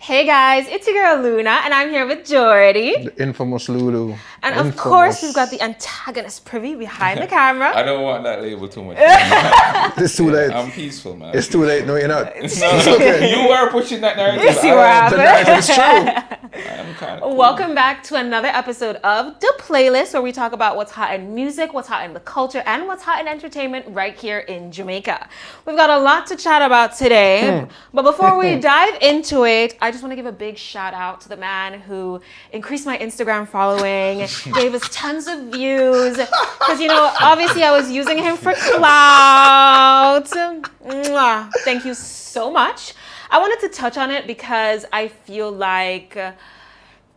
Hey guys, it's your girl Luna, and I'm here with Jordy. The infamous Lulu. And of course, we've got the antagonist Privy behind the camera. I don't want that label too much. It's too late. I'm peaceful, man. It's too late. No, you're not. It's okay. You are pushing that narrative. Yes, you are. The narrative is true. I'm kind of cool. Welcome back to another episode of The Playlist, where we talk about what's hot in music, what's hot in the culture, and what's hot in entertainment right here in Jamaica. We've got a lot to chat about today, but before we dive into it, I just want to give a big shout out to the man who increased my Instagram following, gave us tons of views, because, you know, obviously I was using him for clout. Mwah. Thank you so much. I wanted to touch on it because I feel like,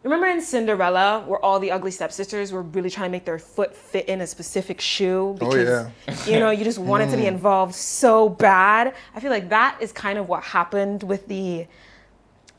remember in Cinderella where all the ugly stepsisters were really trying to make their foot fit in a specific shoe because, you know, you just wanted to be involved so bad? I feel like that is kind of what happened with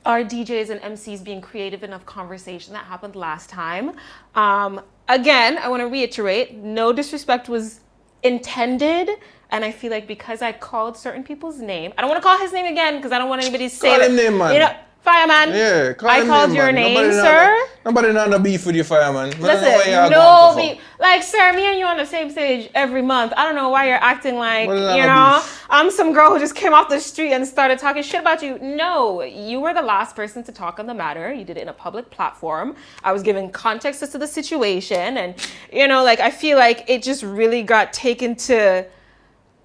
our DJs and MCs being creative enough conversation that happened last time. Again, I want to reiterate, no disrespect was intended. And I feel like because I called certain people's name, I don't want to call his name again because I don't want anybody to say Call that. him name, man. You know, Fyahman. Yeah, call I him called name, your man. name, sir. Nobody know the beef with you, Fireman. Listen, no beef. Like, sir, me and you on the same stage every month. I don't know why you're acting like, you know, I'm some girl who just came off the street and started talking shit about you. No, you were the last person to talk on the matter. You did it in a public platform. I was giving context as to the situation. And, you know, like, I feel like it just really got taken to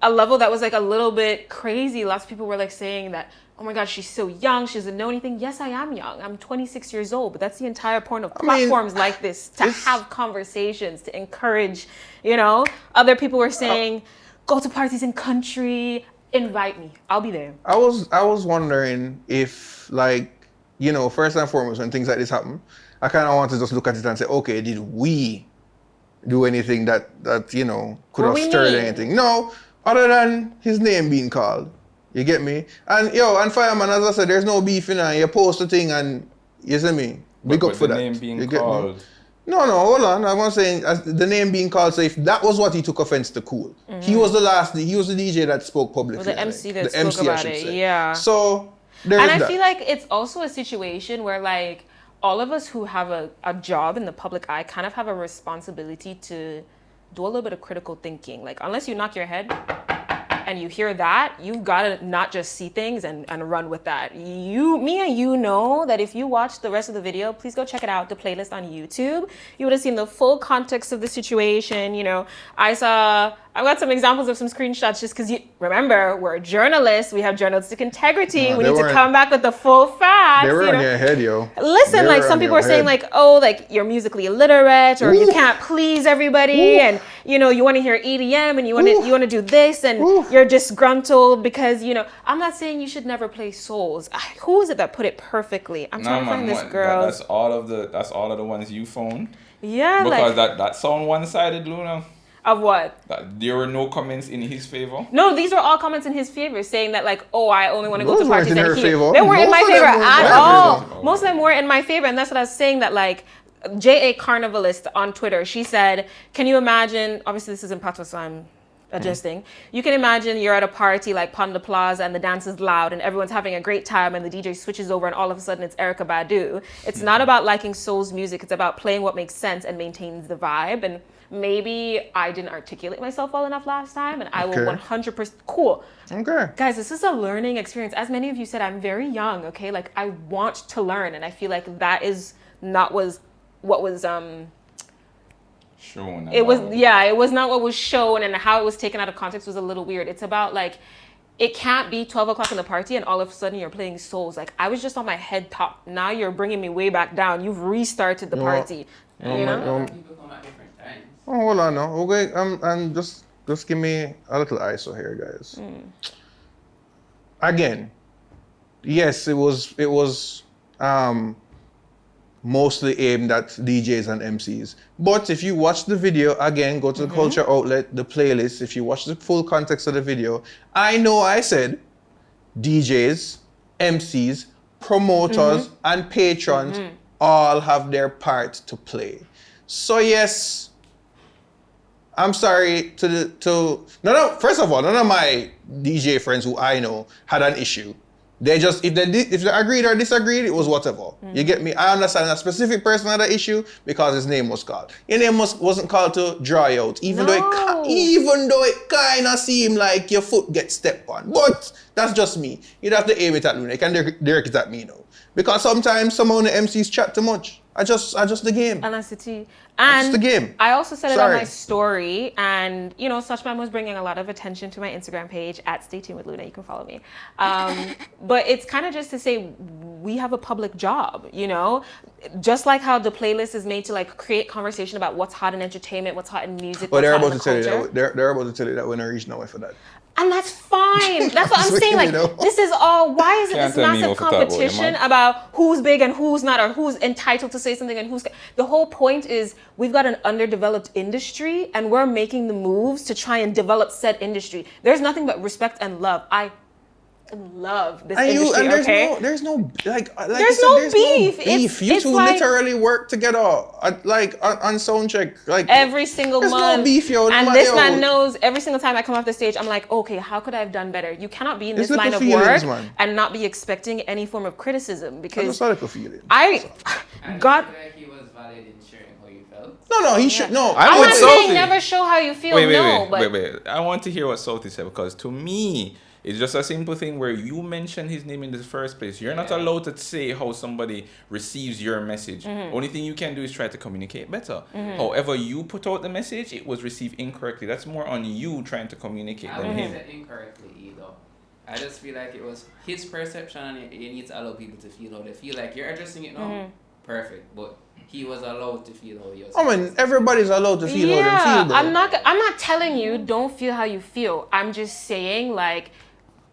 a level that was like a little bit crazy. Lots of people were like saying that, oh my God, she's so young, she doesn't know anything. Yes, I am young. I'm 26 years old, but that's the entire point of platforms like this, to have conversations, to encourage, you know. Other people were saying, go to parties in country, invite me, I'll be there. I was wondering if, like, you know, first and foremost, when things like this happen, I kind of want to just look at it and say, okay, did we do anything that you know, could have stirred anything? No. Other than his name being called. You get me? And Fireman, as I said, there's no beef in it. You post the thing and you see me? Big up for that. The name being you called. Get me? No, hold on. I'm saying the name being called, so if that was what he took offense to, cool. He was the DJ that spoke publicly. Well, the MC that spoke about it, yeah. So there's and I that. feel like it's also a situation where, like, all of us who have a job in the public eye kind of have a responsibility to do a little bit of critical thinking. Like, unless you knock your head and you hear that, you've got to not just see things and run with that. Me and you know that if you watch the rest of the video, please go check it out, the playlist on YouTube. You would have seen the full context of the situation. You know, I've got some examples of some screenshots just because, remember, we're journalists. We have journalistic integrity. We need to come back with the full facts. They were on your head, yo. Listen, like, some people are saying, like, oh, like, you're musically illiterate, or you can't please everybody, and, you know, you want to hear EDM, and you want to do this, and you're disgruntled because, you know, I'm not saying you should never play souls. Who is it that put it perfectly? I'm trying to find this girl. That's all of the ones you found. Yeah, because that sound one-sided, Luna. Of what? There were no comments in his favor. No, these were all comments in his favor, saying that, like, oh, I only want to go to parties. In her favor. They weren't in my favor at all. Most of them weren't in my favor, and that's what I was saying. That, like, J.A. Carnivalist on Twitter, she said, "Can you imagine?" Obviously, this is in Patois, so I'm adjusting. You can imagine you're at a party like Pond de Plaza, and the dance is loud, and everyone's having a great time, and the DJ switches over, and all of a sudden it's Erykah Badu. It's not about liking soul's music. It's about playing what makes sense and maintains the vibe. And maybe I didn't articulate myself well enough last time, and I will 100%. Cool. Okay. Guys, this is a learning experience. As many of you said, I'm very young, okay? Like, I want to learn, and I feel like that is not what was shown. It was not what was shown, and how it was taken out of context was a little weird. It's about, like, it can't be 12 o'clock in the party and all of a sudden you're playing souls. Like, I was just on my head top. Now you're bringing me way back down. You've restarted the party. You know? Oh, hold on now. Okay, and just give me a little ISO here, guys. Again, yes, it was mostly aimed at DJs and MCs. But if you watch the video, again, go to the Culture Outlet, the playlist. If you watch the full context of the video, I know I said DJs, MCs, promoters, and patrons all have their part to play. So yes, I'm sorry first of all, none of my DJ friends who I know had an issue They just, if they agreed or disagreed, it was whatever. You get me? I understand a specific person had an issue because his name was called. Your name wasn't called to dry out, even though it kind of seemed like your foot gets stepped on. But that's just me. You'd have to aim it at Luna. You can direct it at me now. Because sometimes some of the MCs chat too much. I just the game. And the game. I also said it on my story, and you know, Suchman was bringing a lot of attention to my Instagram page at Stay Tuned with Luna. You can follow me. But it's kind of just to say we have a public job, you know, just like how the playlist is made to like create conversation about what's hot in entertainment, what's hot in music. But they're about to tell you that they're about to tell you that we're not reaching nowhere for that. And that's fine. That's what I'm saying. Like, this is all, why is it this massive competition about who's big and who's not, or who's entitled to say something and who's... The whole point is we've got an underdeveloped industry and we're making the moves to try and develop said industry. There's nothing but respect and love. I love this industry, there's no beef. You it's two like, literally work together, on sound check, like every single month. There's no beef, yo. And this man knows every single time I come off the stage, I'm like, okay, how could I have done better? You cannot be in this line of work and not be expecting any form of criticism because I feel like he was valid in sharing how you felt. No, he should. No, I'm not saying never show how you feel. Wait. I want to hear what Salty said because to me, it's just a simple thing where you mention his name in the first place. You're not allowed to say how somebody receives your message. Only thing you can do is try to communicate better. However, you put out the message, it was received incorrectly. That's more on you trying to communicate than him. Said incorrectly either. I just feel like it was his perception, and you need to allow people to feel how they feel. Like you're addressing it now, perfect, but he was allowed to feel how he was. I mean, everybody's allowed to feel how they feel, bro. I'm not telling you don't feel how you feel. I'm just saying like.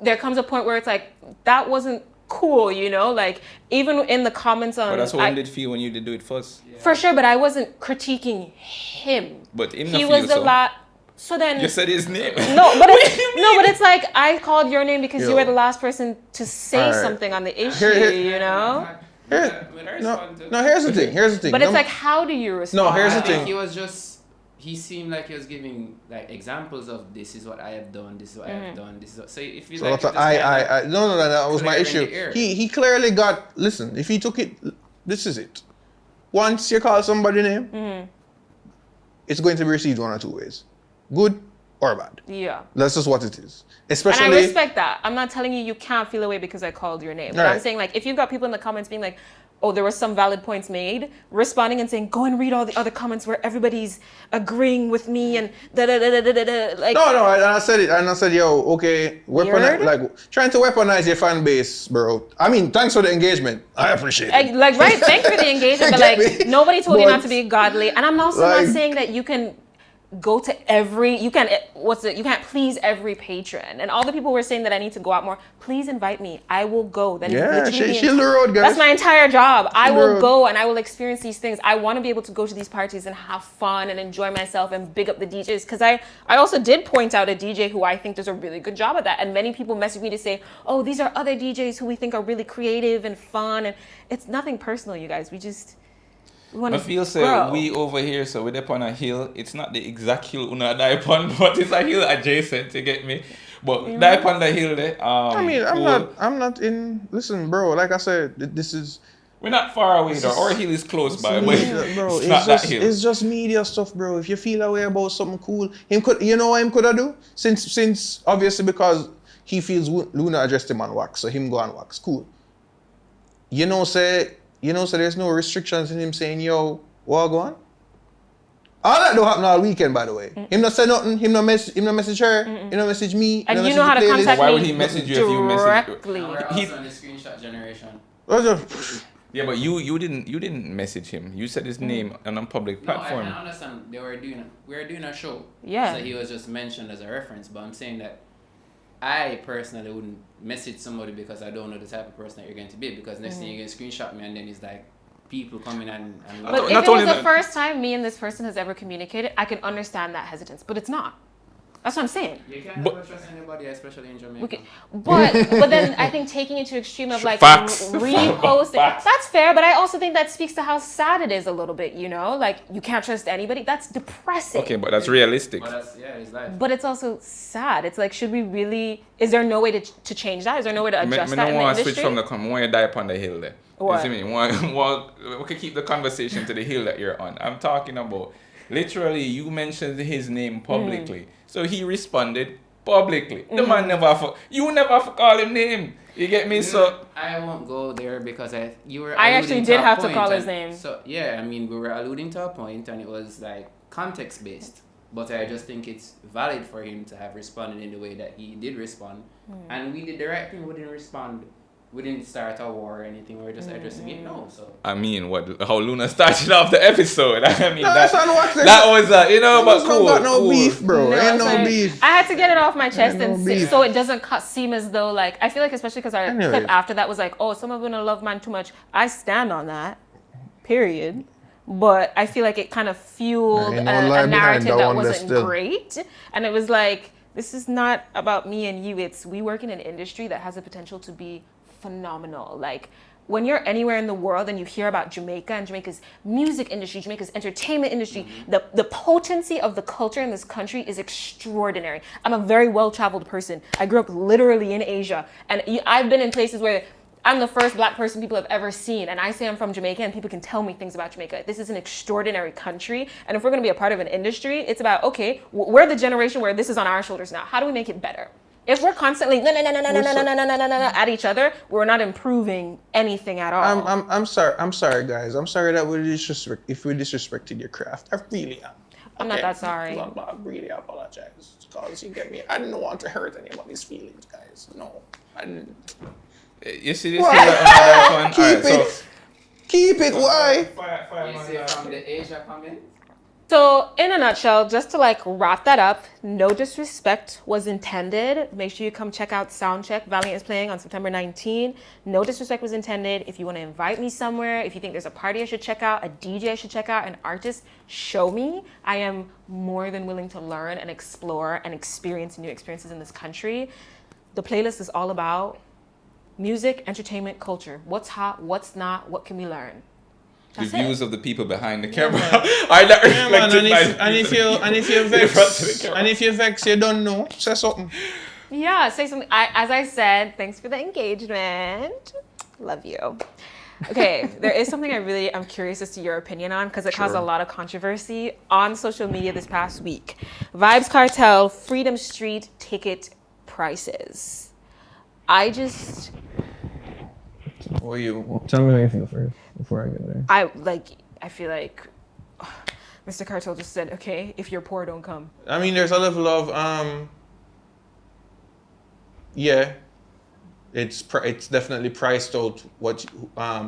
There comes a point where it's like, that wasn't cool, you know? Like, even in the comments on... But that's what I did feel when you did do it first. Yeah. For sure, but I wasn't critiquing him. But him he was the last... So then... You said his name. No, but it's like, I called your name because you were the last person to say something on the issue, you know? Here's the thing. But it's like, how do you respond? No, here's the thing. He was just... He seemed like he was giving like examples of this is what I have done, this is what I have done, this is what, so if you no, that was my issue. He clearly got, listen, if he took it, this is it. Once you call somebody name, it's going to be received one or two ways. Good or bad. Yeah. That's just what it is. Especially. And I respect that. I'm not telling you can't feel away because I called your name. But I'm saying like, if you've got people in the comments being like, oh, there were some valid points made, responding and saying, go and read all the other comments where everybody's agreeing with me and like. No, and I said it, and I said, yo, okay, trying to weaponize your fan base, bro. I mean, thanks for the engagement. I appreciate it. Like, right, thanks for the engagement, but like, nobody told you not to be godly. And I'm also not saying that you can go to you can't please every patron. And all the people were saying that I need to go out more. Please invite me. I will go. That is the road, guys. That's my entire job. I will go and I will experience these things. I want to be able to go to these parties and have fun and enjoy myself and big up the DJs. Because I also did point out a DJ who I think does a really good job at that. And many people message me to say, oh, these are other DJs who we think are really creative and fun. And it's nothing personal, you guys. I feel we over here, so we're up on a hill. It's not the exact hill una die upon, but it's a hill adjacent to get me. But die upon the hill there. I mean, I'm not in. Listen, bro. Like I said, this is. We're not far away though. Our hill is close by, but bro, it's not that hill. It's just media stuff, bro. If you feel a way about something cool, you know what him could do? Since obviously because he feels Luna addressed him on wax, so him go on wax. Cool. So there's no restrictions in him saying, yo, what go on? All that don't happen all weekend, by the way. Him not say nothing, him not message her, him not message me. And you know how to contact me. Why would he message you if you message? He's on the screenshot generation. Yeah, but you didn't message him. You said his name on a public platform. No, I understand. We were doing a show. Yeah. So he was just mentioned as a reference, but I'm saying that I personally wouldn't message somebody because I don't know the type of person that you're going to be. Because next thing you're going to screenshot me and then it's like people coming and but if it was the first time me and this person has ever communicated, I can understand that hesitance. But it's not. That's what I'm saying. You can't But- ever trust anybody, especially in Jamaica. Okay. But then I think taking it to extreme of like Facts. reposting, Facts. that's fair, but I also think that speaks to how sad it is a little bit, you know? Like you can't trust anybody. That's depressing. Okay, but that's realistic. But that's, yeah, it's life. But it's also sad. It's like, should we really, is there no way to change that? Is there no way to adjust Me that don't in the want to industry? switch from the I want you to die upon the hill there. What? You see me? We can keep the conversation to the hill that you're on. I'm talking about literally you mentioned his name publicly. So he responded publicly. The man you never call him name. You get me? So I won't go there because you were. I actually alluding did a have to point call his and- name. So yeah, I mean, we were alluding to a point, and it was like context based. But I just think it's valid for him to have responded in the way that he did respond, and we did the right thing. We didn't respond. We didn't start a war or anything. We were just addressing it. No, so. I mean, how Luna started off the episode. I mean, No, that son, watch this. was but cool. got no cool. beef, bro. Ain't no sorry. beef. I had to get it off my chest no and beef. so it doesn't seem as though like, I feel like especially because our Anyways. clip after that was like, oh, some of them love man too much. I stand on that, period. But I feel like it kind of fueled Ain't no lie a behind narrative that that one, wasn't still. great. And it was like, this is not about me and you. It's we work in an industry that has the potential to be phenomenal. Like when you're anywhere in the world and you hear about Jamaica and Jamaica's music industry, Jamaica's entertainment industry, the potency of the culture in this country is extraordinary. I'm a very well-traveled person. I grew up literally in Asia, and I've been in places where I'm the first black person people have ever seen, and I say I'm from Jamaica, and people can tell me things about Jamaica. This is an extraordinary country, and if we're going to be a part of an industry, it's about, okay, we're the generation where this is on our shoulders now. How do we make it better? If we're constantly at each other, we're not improving anything at all. I'm sorry, guys. I'm sorry that we disrespected your craft. I really am. I'm not that sorry. I really apologize because you get me. I didn't want to hurt anybody's feelings, guys. No, I didn't. You see this? Why? Another one? Keep Alright, so it. Keep it. Why? You say from the Asia comment? So, in a nutshell, just to like wrap that up, no disrespect was intended. Make sure you come check out Soundcheck. Valiant is playing on September 19. No disrespect was intended. If you want to invite me somewhere, if you think there's a party I should check out, a DJ I should check out, an artist, show me. I am more than willing to learn and explore and experience new experiences in this country. The playlist is all about music, entertainment, culture. What's hot, what's not, what can we learn? the That's views it. of the people behind the camera are not Yeah, man, reflected by and if you vex, you don't know. Say something. Yeah, say something. As I said, thanks for the engagement. Love you. Okay, there is something I'm curious as to your opinion on because it caused a Sure. lot of controversy on social media this past week. Vibes Cartel, Freedom Street ticket prices. I just, What you? Tell me how you feel first before I get there. I feel like Mr. Cartel just said, okay, if you're poor, don't come. I mean, there's a level of yeah, it's definitely priced out what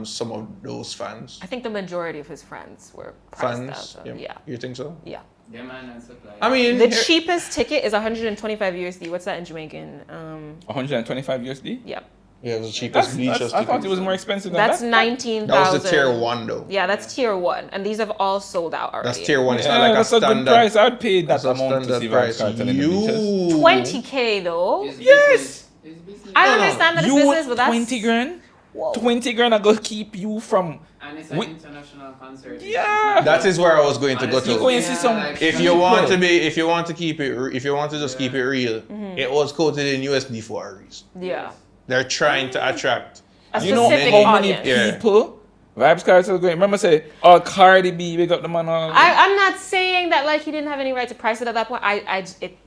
some of those fans. I think the majority of his friends were priced Fans, out. Yeah. You think so? Yeah. Demand and supply. I mean, The here- cheapest ticket is 125 USD. What's that in Jamaican? 125 USD. Yep. yeah, it was the cheapest bleachers. I thought it was more expensive than That's that. 19,000. That was the tier 1 though. Yeah, that's tier 1, and these have all sold out already. That's tier 1. It's Yeah, not like a that's a good standard. price. I'd pay that That's a amount to standard see price. Vibes Cartel in the bleachers. 20K though. It's Yes! business. It's business. I No, no. understand that it's You business, but that's 20 grand? Whoa. 20 grand are gonna keep you from. And it's an international concert. It's Yeah. not- That is where I was going to go Honestly, You go to. and see some. like, If you want to keep it, if you want to just keep it real, it was quoted in USD for a reason. Yeah. They're trying to attract. A You know specific how many audience. Yeah. people Vibes Cartel going. Remember say, oh, Cardi B, big up the man. I'm not saying that like he didn't have any right to price it at that point.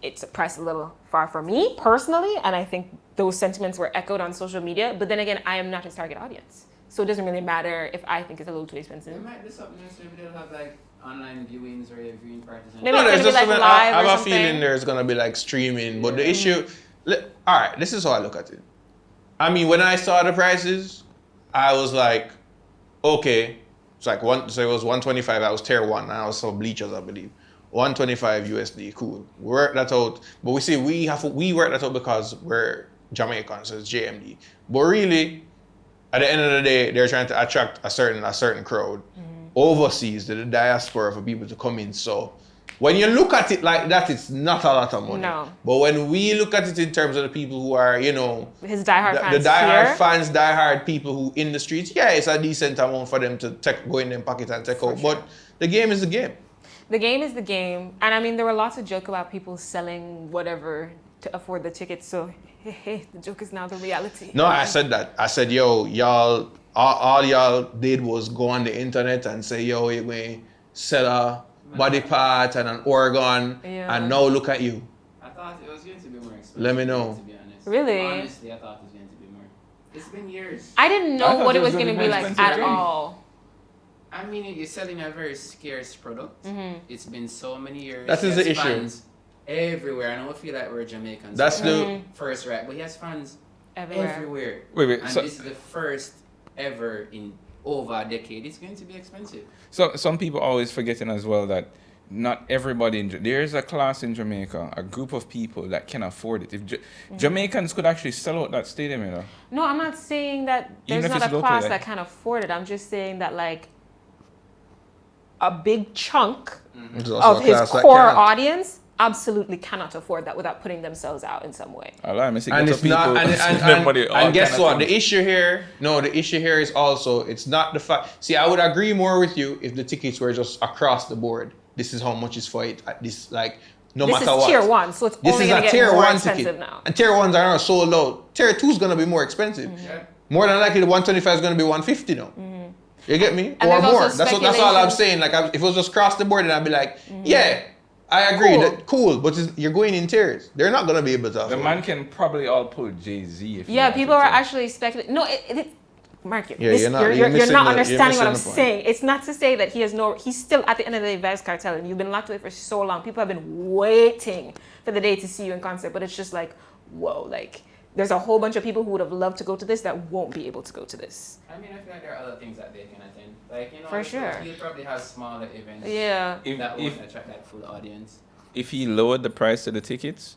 It's priced a little far for me personally, and I think those sentiments were echoed on social media. But then again, I am not his target audience, so it doesn't really matter if I think it's a little too expensive. There might be something else. Maybe they'll have like online viewings or viewing parties. and- Maybe No, it's there's gonna be just like live I or have a something. feeling there's gonna be like streaming, but the issue. All right, this is how I look at it. I mean, when I saw the prices, I was like, okay, it's like so it was 125. I was tier 1, and I was some bleachers, I believe. 125 USD, cool. We work that out, but we see we work that out because we're Jamaicans, so it's JMD. But really, at the end of the day, they're trying to attract a certain crowd overseas, the diaspora, for people to come in. So when you look at it like that, it's not a lot of money. No. But when we look at it in terms of the people who are, you know, His diehard fans the diehard here. fans, diehard people who in the streets, yeah, it's a decent amount for them to go in their pocket and take out. sure. But the game is the game. The game is the game. And I mean, there were lots of joke about people selling whatever to afford the tickets. So, hey, the joke is now the reality. No, I said that. I said, yo, y'all, all y'all did was go on the internet and say, yo, you're going to sell a body part and an organ, and now look at you. I thought it was going to be more expensive. Let me know. To be honest. Really? Honestly, I thought it was going to be more. It's been years. I didn't I know thought what it it was was going to gonna be be like expensive at drink. all. I mean, you're selling a very scarce product. It's been so many years. That is He the has issue. fans everywhere. I don't feel like we're Jamaicans. That's We're first right, but he has fans everywhere. Wait. And So, this is the first ever in over a decade. It's going to be expensive. so some people always forgetting as well that not everybody there's a class in Jamaica, a group of people that can afford it. If Jamaicans could actually sell out that stadium, you know. No, I'm not saying that Even there's if not it's a local, class like- that can afford it. I'm just saying that like a big chunk There's also of a his class that core can't. audience absolutely cannot afford that without putting themselves out in some way. I lie, I see And get it's to people, not, spend their money, all and guess kind of what? things. The issue here is also, it's not the fact. See, I would agree more with you if the tickets were just across the board. This is how much is for it. At this, like, no This matter is what. tier one, so it's This only is going a to get tier more one expensive ticket. now. And tier ones are not sold out. Tier two is going to be more expensive. Yeah. More than likely, the 125 is going to be 150 now. You get me? And Or there's also more. That's all I'm speculation. saying. Like, if it was just across the board, then I'd be like, yeah, I agree. Cool. That cool, but you're going in tiers. They're not going to be able to The afford man it. can probably all pull Jay-Z if he Yeah, wanted people are to. actually speculating. No, Mark, Yeah, you're not- you're you're missing not the- understanding you're what I'm missing the point. saying. It's not to say that he's still at the end of the day Vibes Cartel, and you've been locked away for so long. People have been waiting for the day to see you in concert, but it's just like, whoa, like there's a whole bunch of people who would have loved to go to this that won't be able to go to this. I mean, I feel like there are other things that they can attend. Like, you know, For sure. he'll probably have smaller events Yeah. that If won't attract that full audience. he lowered the price of the tickets,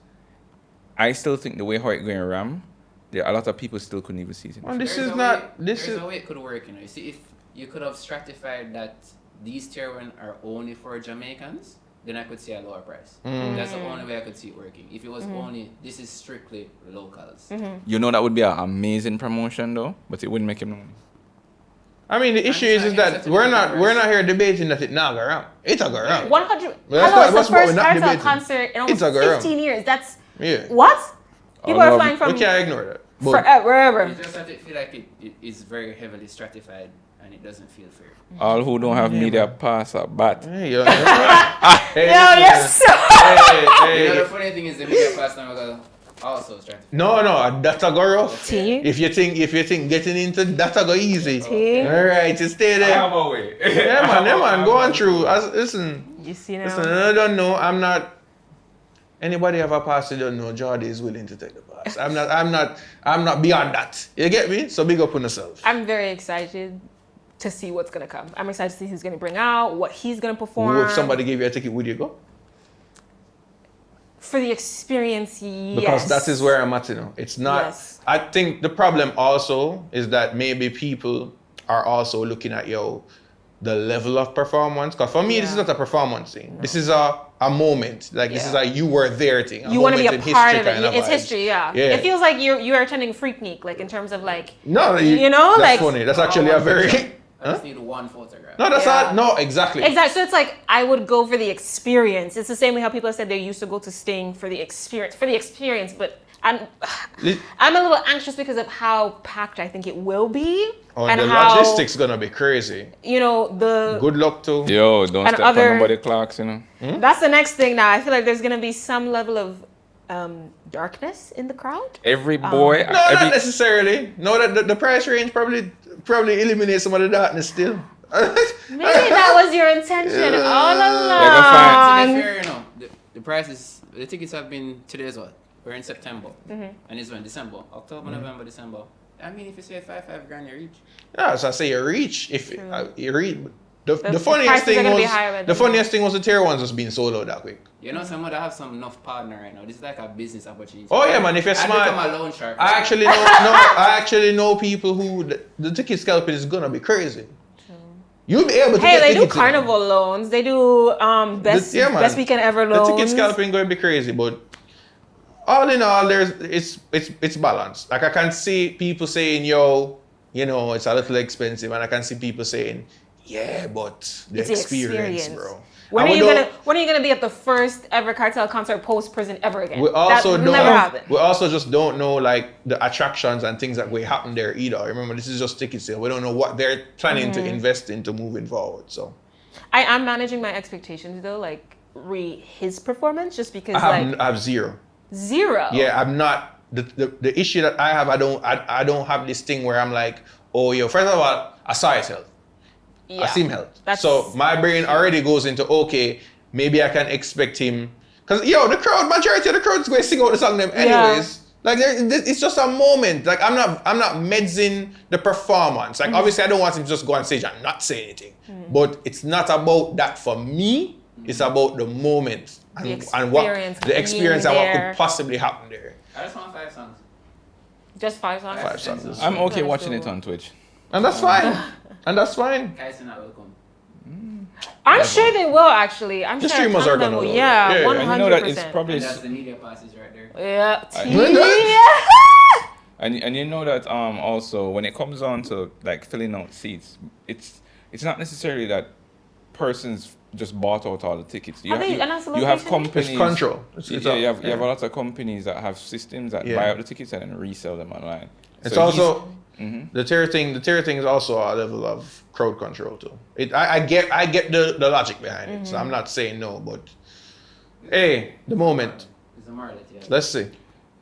I still think the way how it going ram, there are a lot of people still couldn't even see it. Well, this There's is a not. way- This there's is. a way it could work, you know. You see, if you could have stratified that these tier one are only for Jamaicans, then I could see a lower price. That's the only way I could see it working. If it was only, this is strictly locals. You know that would be an amazing promotion though, but it wouldn't make him money. I mean, the issue is that we're not here debating that it not go around. It's a go around. 100. Well, that's Hello, what- it's the that's what we're first not Cartel debating. concert in almost It's a girl. 15 years. That's Yeah. what? People no, are flying We from can't ignore that. But forever. You just have to feel like it is very heavily stratified and it doesn't feel fair. All who don't have media pass are bad. hey, yo, Yo, listen, yes. hey, You know, hey. the funny thing is the media pass now will also stratified. No, that's a go rough. T. If you think getting into that a go easy. T. All right, you stay there. a way. Yeah, man, go on through. Listen, You see listen, now? I don't know. I'm not. Anybody have a pass? You don't know. Jordy is willing to take the pass. I'm not beyond that. You get me? So big up on yourself. I'm very excited to see what's gonna come. I'm excited to see who's gonna bring out, what he's gonna perform. If somebody gave you a ticket, would you go? For the experience, yes. Because that is where I'm at, you know. It's not. Yes. I think the problem also is that maybe people are also looking at the level of performance. Because for me, this is Yeah. not a performance thing. This is a moment. Like this is Yeah. a you were there thing. You want to be a moment in part history of it. kind of It's vibes. history, yeah. Yeah. It feels like you are attending Freaknik, like in terms of like, No, You know, that's like- funny. That's actually a very. I just need one photograph. No, that's Yeah. not. No, exactly. exactly. So it's like I would go for the experience. It's the same way how people have said they used to go to Sting for the experience. But I'm a little anxious because of how packed I think it will be, Oh, and the how logistics gonna be crazy. you know the. Good luck to. Yo, don't And step other- on nobody clocks, you know. That's the next thing now. I feel like there's gonna be some level of darkness in the crowd. Every boy, No, not every, necessarily. No, that the price range probably eliminates some of the darkness still. Maybe that was your intention all go along. To be fair, you know, the prices, the tickets have been, today's what? We're in September. And it's when? December. October, November, December. I mean, if you say five grand, you reach. Yeah, so I say you reach. If you reach. The The funniest prices are thing gonna be was higher than the the- funniest thing was the tier ones just being sold out that quick. You know, some of them have some enough partner right now. This is like a business opportunity. Oh yeah, man! If you're I smart, become a loan shark. I actually know. No, I actually know people who the ticket scalping is gonna be crazy. You'll be able to Hey, get they do tickets. carnival loans. They do best Yeah, man. best weekend ever The loans. ticket scalping going to be crazy, but all in all, it's balanced. Like I can see people saying, "Yo, you know, it's a little expensive," and I can see people saying, "Yeah, but the It's the experience, bro." When And are you gonna be at the first ever cartel concert post prison ever again? We also that don't. never happened. We also just don't know like the attractions and things that will happen there either. Remember, this is just ticket sale. We don't know what they're planning to invest into moving forward. So I am managing my expectations though, like his performance, just because I have zero. zero. Yeah, I'm not the issue that I have. I don't have this thing where I'm like, oh, yo. First of all, I saw his health. Yeah. I see him health. That's- So my brain already goes into okay, maybe I can expect him because the majority of the crowd is going to sing out the song them anyways. Like it's just a moment. Like I'm not medsing the performance. Like obviously I don't want him to just go on stage and not say anything. But it's not about that for me. It's about the moment and what the experience and what could possibly happen there. I just want 5 songs. Just 5 songs. 5 songs. I'm okay That's watching cool. it on Twitch. And that's fine. And that's fine. Guys are not welcome. I'm sure they will actually. I'm The sure streamers a ton are of them gonna will. love it. Yeah, Yeah, 100%. And you know that it's probably And that's the media passes right there. Yeah. and you know that also when it comes on to like filling out seats, it's not necessarily that persons just bought out all the tickets. You, Are they- and that's the you have location? companies. It's control. You have a lot of companies that have systems that buy out the tickets and then resell them online. It's So also the tier thing. The tier thing is also a level of crowd control too. I get the logic behind it. So I'm not saying no, but hey, the moment. It's a morality. Yeah. Let's see.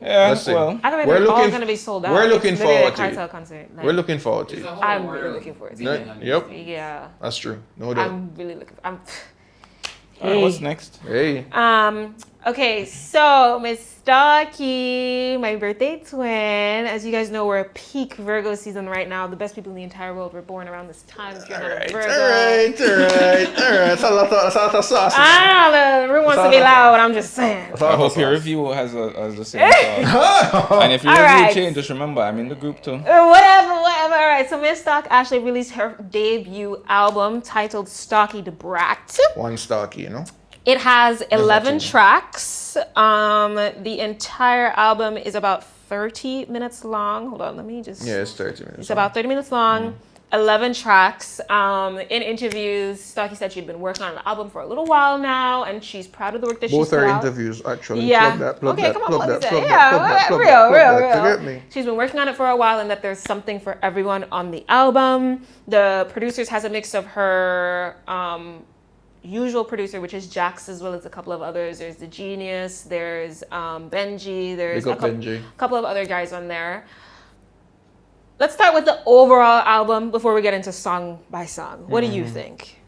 yeah, Let's see. well, I don't We're think they're all looking- gonna be sold out. we're It's looking literally forward a to it. cartel concert. Like, We're looking forward to It's it. a whole I'm world really looking forward to Yeah, it. yep, Yeah. that's true. No doubt. I'm really looking. I'm. all right, what's next? Hey, Okay, so Miss Stalky, my birthday twin. As you guys know, we're a peak Virgo season right now. The best people in the entire world were born around this time. If you're not a Virgo. all right. That's a lot of sauce. I don't know. The room wants to be loud. I'm just saying. I hope your review has the same thought. And if your All review right. change, just remember I'm in the group too. Whatever. All right. So Miss Stock actually released her debut album titled Stalky the Bratt. One Stalky, you know. It has 11 watching. tracks. The entire album is about 30 minutes long. Hold on, let me just. Yeah, it's 30 minutes. It's about 30 minutes long. 11 tracks. In interviews, Stalky said she'd been working on the album for a little while now, and she's proud of the work that she's Both put are out. interviews, actually. Yeah. Plug Okay, that, come on, plug plug that, this plug in. that, Yeah, plug that, plug real, that, plug real, that, real. to get me. She's been working on it for a while, and that there's something for everyone on the album. The producers has a mix of her usual producer, which is Jax, as well as a couple of others. There's The Genius, there's Benji, there's Big up Benji. couple of other guys on there. Let's start with the overall album before we get into song by song. What do you think?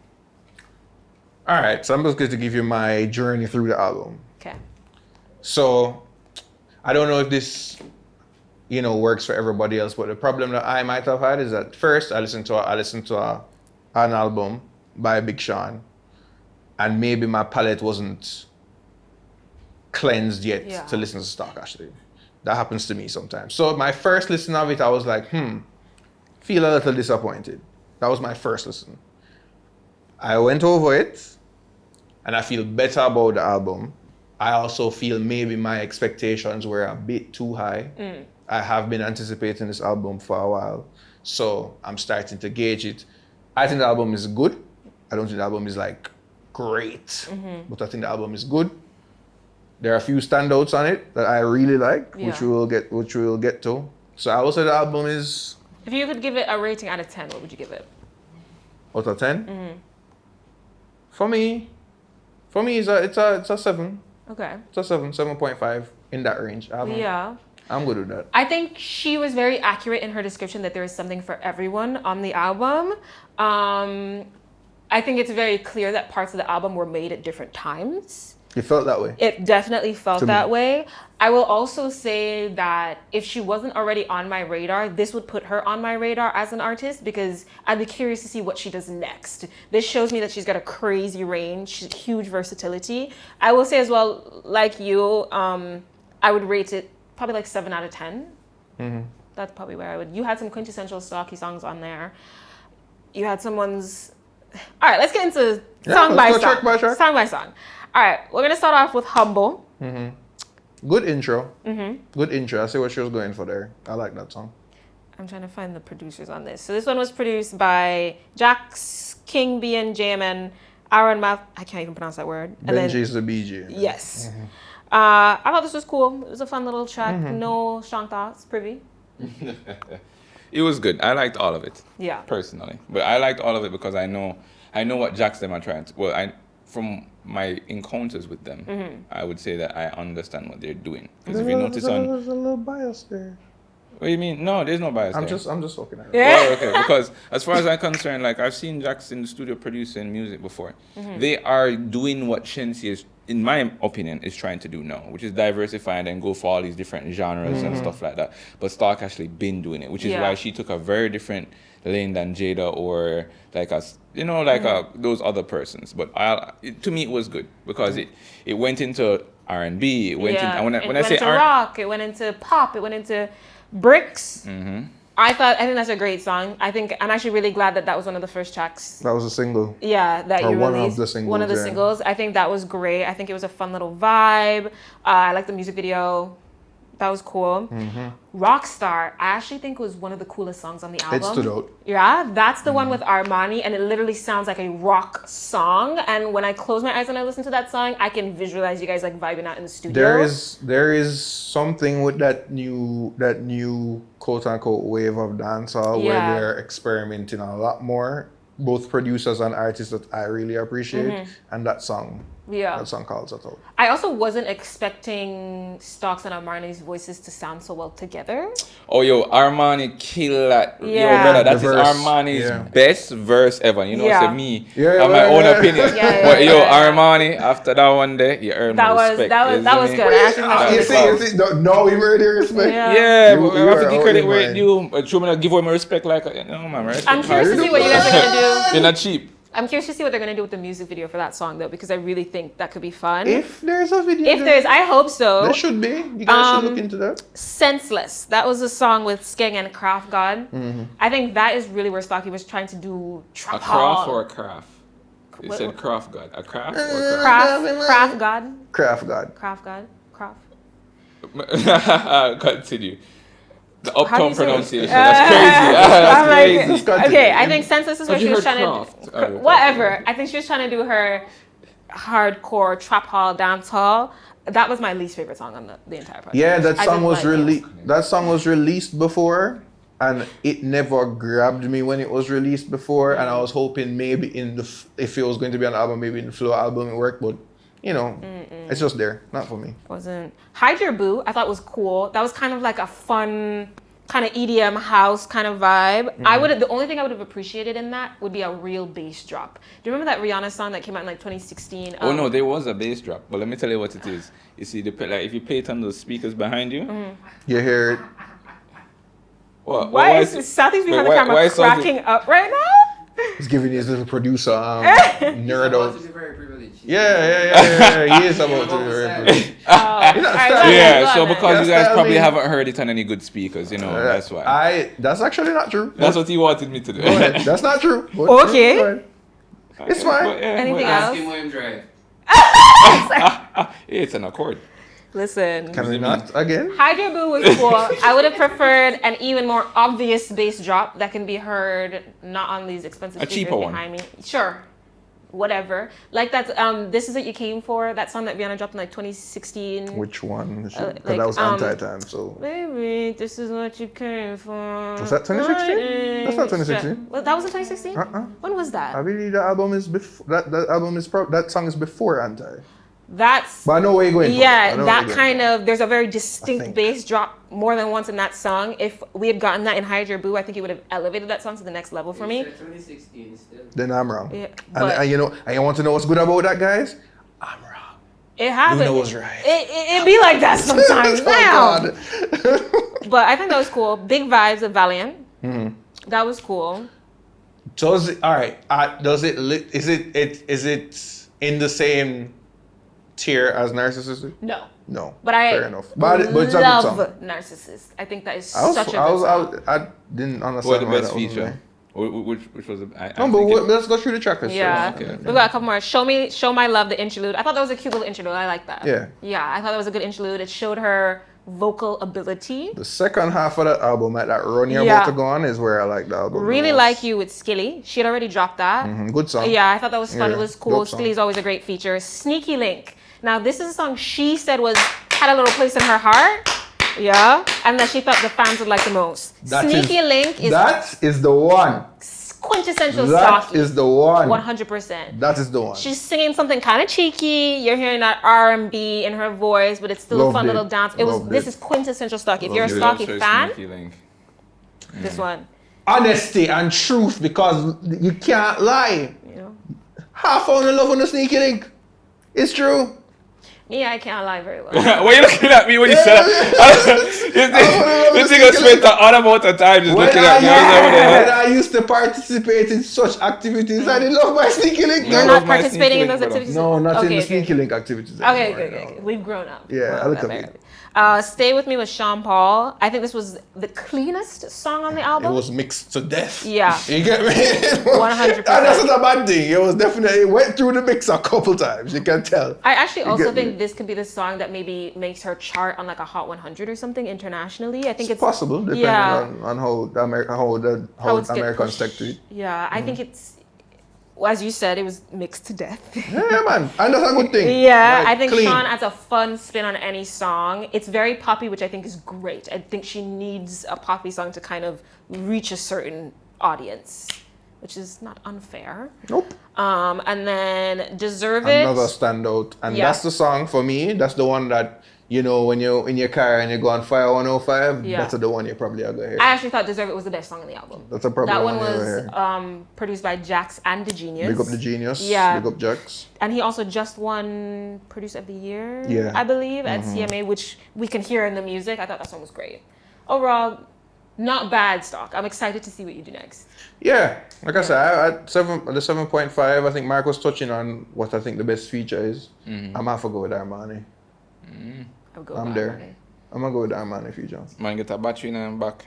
All right, so I'm just going to give you my journey through the album. Okay. So, I don't know if this, works for everybody else, but the problem that I might have had is that first I listened to an album by Big Sean, and maybe my palate wasn't cleansed yet to listen to stock. Actually, that happens to me sometimes. So my first listen of it, I was like, feel a little disappointed. That was my first listen. I went over it, and I feel better about the album. I also feel maybe my expectations were a bit too high. I have been anticipating this album for a while, so I'm starting to gauge it. I think the album is good. I don't think the album is like great, but I think the album is good. There are a few standouts on it that I really like, which we will get to. So I will say the album is If you could give it a rating out of 10, what would you give it? out of 10. For me, it's a 7. Okay. It's a 7.5 in that range. I'm good with that. I think she was very accurate in her description that there is something for everyone on the album. I think it's very clear that parts of the album were made at different times. It felt that way. It definitely felt To me. that way. I will also say that if she wasn't already on my radar, this would put her on my radar as an artist, because I'd be curious to see what she does next. This shows me that she's got a crazy range, huge versatility. I will say as well, like you, I would rate it probably like 7 out of 10. That's probably where I would. You had some quintessential Stalky songs on there. You had some ones All right, let's get into Yeah, song by let's go song. track by track. Song by song. All right, we're gonna start off with "Humble." Good intro. Good intro. I see what she was going for there. I like that song. I'm trying to find the producers on this. So this one was produced by Jax, King B and JMN, Aaron Math. I can't even pronounce that word. And then Benji's the BG. yes. I thought this was cool. It was a fun little track. No strong thoughts, Privy. It was good. I liked all of it. Yeah. Personally, but I liked all of it because I know what Jax them are trying to. Well, from my encounters with them, I would say that I understand what they're doing. Because if you notice There's a little bias there. what do you mean? No, there's no bias. I'm there. just looking at it. Yeah. Oh, okay. Because as far as I'm concerned, like I've seen Jax in the studio producing music before. They are doing what Shensi is, in my opinion, is trying to do now, which is diversify and then go for all these different genres and stuff like that. But Stark actually been doing it, which is why she took a very different lane than Jada or like us, those other persons. But to me, it was good because it went into R&B. It went in, and when I say rock, it went into pop, it went into bricks. I think that's a great song. I'm actually really glad that was one of the first tracks. That was a single. Yeah, that Or you one released. of the singles, One of the yeah. singles. I think that was great. I think it was a fun little vibe. I like the music video. That was cool. Rockstar, I actually think was one of the coolest songs on the album. It stood out. Yeah, that's the one with Armani, and it literally sounds like a rock song. And when I close my eyes and I listen to that song, I can visualize you guys like vibing out in the studio. There is something with that new quote unquote wave of dancehall where they're experimenting a lot more, both producers and artists that I really appreciate, and that song calls it out. I also wasn't expecting Stocks and Armani's voices to sound so well together. Oh, yo, Armani kill that. Yeah. Yo, brother, that is The verse, Armani's best verse ever. You know, Yeah. say me, Yeah, and my yeah, own yeah. opinion. Yeah, But yo, yeah. Armani, after that one day, you earned That my was respect. that was good. I actually You think see, no, we were there respect. Yeah. Yeah, You- but you I have to are give out credit your where mind. you. Show me give away my respect like man. Respect I'm curious to hard. see what you guys are gonna do. You're not cheap. I'm curious to see what they're gonna do with the music video for that song though, because I really think that could be fun. If there's a video, If there's, I hope so. there should be. You guys should look into that. Senseless. That was a song with Skeng and Craft God. I think that is really where Stalky was trying to do trap A craft hall. or a craft? It What- said craft god. A craft or a craft? Craft God. Craft God. Craft God. Craft. Continue. The How do uptown you say it? pronunciation. That's crazy. That's I'm crazy. like, Continue. okay, I think Senseless is But what you she was heard trying craft. to Oh, do. okay. Whatever. I think she was trying to do her hardcore trap hall, dance hall. That was my least favorite song on the entire project. Yeah, that I song didn't was like it. released. That song was released before, and it never grabbed me when it was released before. And I was hoping maybe if it was going to be an album, maybe in the Flow album it worked. But it's just there, not for me. Wasn't Hide Your Boo. I thought was cool. That was kind of like a fun kind of EDM house kind of vibe. The only thing I would have appreciated in that would be a real bass drop. Do you remember that Rihanna song that came out in like 2016? Oh no, there was a bass drop, but let me tell you what it is. You see, if you pay it on those speakers behind you, You hear it? Why is Southeast behind the camera why Southeast- cracking up right now? He's giving his little producer nerd About out. to be very privileged. Yeah. He is about to be very privileged. Yeah, so because you guys Style probably me. haven't heard it on any good speakers, that's why. That's actually not true. That's what he wanted me to do. Go ahead. That's not true. But Okay. go ahead. It's fine. But, yeah, Anything but- else? Ask him where him drive. It's an accord. Listen. Can we not again? Hide Your Boo was cool. I would have preferred an even more obvious bass drop that can be heard not on these expensive A speakers cheaper one. behind me. Sure. Whatever. Like that This Is What You Came For, that song that Rihanna dropped in like 2016. Which one? Because like, that was anti-time. So Baby, this is what you came for. Was that 2016? That's not 2016. Well, that was in 2016? When was that? I believe the album is before. That song is before anti. That's But I know where you're going. yeah, that kind of, there's a very distinct think. bass drop more than once in that song. If we had gotten that in Hide Your Boo, I think it would have elevated that song to the next level for me. It's 2016 still. Then I'm wrong. Yeah, And but and you want to know what's good about that, guys? I'm wrong. it happened. You know what's right. It be like that sometimes. Oh, Wow. God. But I think that was cool. Big Vibes of Valiant. Mm-hmm. That was cool. Does it? All right. Does it? Is it in the same tier as Narcissistic? No. No. But I fair enough. But it's a good love song. Narcissist. I think that is I such a good song. I didn't understand What the why best that wasn't feature? there. Which was let's go through the track list. Yeah, Okay. we've got a couple more. Show My Love, the interlude. I thought that was a cute little interlude. I like that. Yeah. Yeah, I thought that was a good interlude. It showed her vocal ability. The second half of that album, like that run you're about to go on, is where I like the album. Really Like You with Skilly. She had already dropped that. Good song. Yeah, I thought that was fun. Yeah, It was cool. dope song. Skilly's always a great feature. Sneaky Link. Now, this is a song she said had a little place in her heart. Yeah. And that she thought the fans would like the most. Sneaky Link is That is the one. quintessential That Stalky. is the one. 100%. That is the one. She's singing something kind of cheeky. You're hearing that R&B in her voice, but it's still a fun little dance. This is quintessential Stalky. If you're a Stalky fan, this one. Honesty and truth, because you can't lie. You know? Half found in love on the Sneaky Link. It's true. Me, I can't lie very well. Why are you looking at me when you said that? This thing spent an odd amount of time just looking at me. When I used to participate in such activities, I didn't love my Sneaky Link. You're not participating in those activities? No, not in the Sneaky Link activities. Okay, good. We've grown up. Yeah, a little bit. Stay With Me with Sean Paul. I think this was the cleanest song on the album. It was mixed to death. Yeah. You get me? 100%. And that's not a bad thing. It was definitely, it went through the mix a couple times. You can tell. I actually also think this could be the song that maybe makes her chart on like a Hot 100 or something internationally. I think it's possible, depending on how Americans take to it. Yeah, I think it's, as you said, it was mixed to death. Yeah, man. And that's a good thing. Yeah, like, I think clean. Sean adds a fun spin on any song. It's very poppy, which I think is great. I think she needs a poppy song to kind of reach a certain audience, which is not unfair. Nope. And then Deserve It. Another standout. And that's the song for me. That's the one that, you know, when you're in your car and you go on Fire 105, that's the one you probably are going to hear. I actually thought Deserve It was the best song on the album. That's a problem. That one was produced by Jax and The Genius. Big up The Genius. Yeah. Big up Jax. And he also just won Producer of the Year, I believe, at CMA, which we can hear in the music. I thought that song was great. Overall, not bad stock. I'm excited to see what you do next. Yeah. Like I said, the 7.5, I think Mark was touching on what I think the best feature is. I'm going to have to go with Armani. I'm there. I'm going to go with Armani feature. Man, get a battery in and back.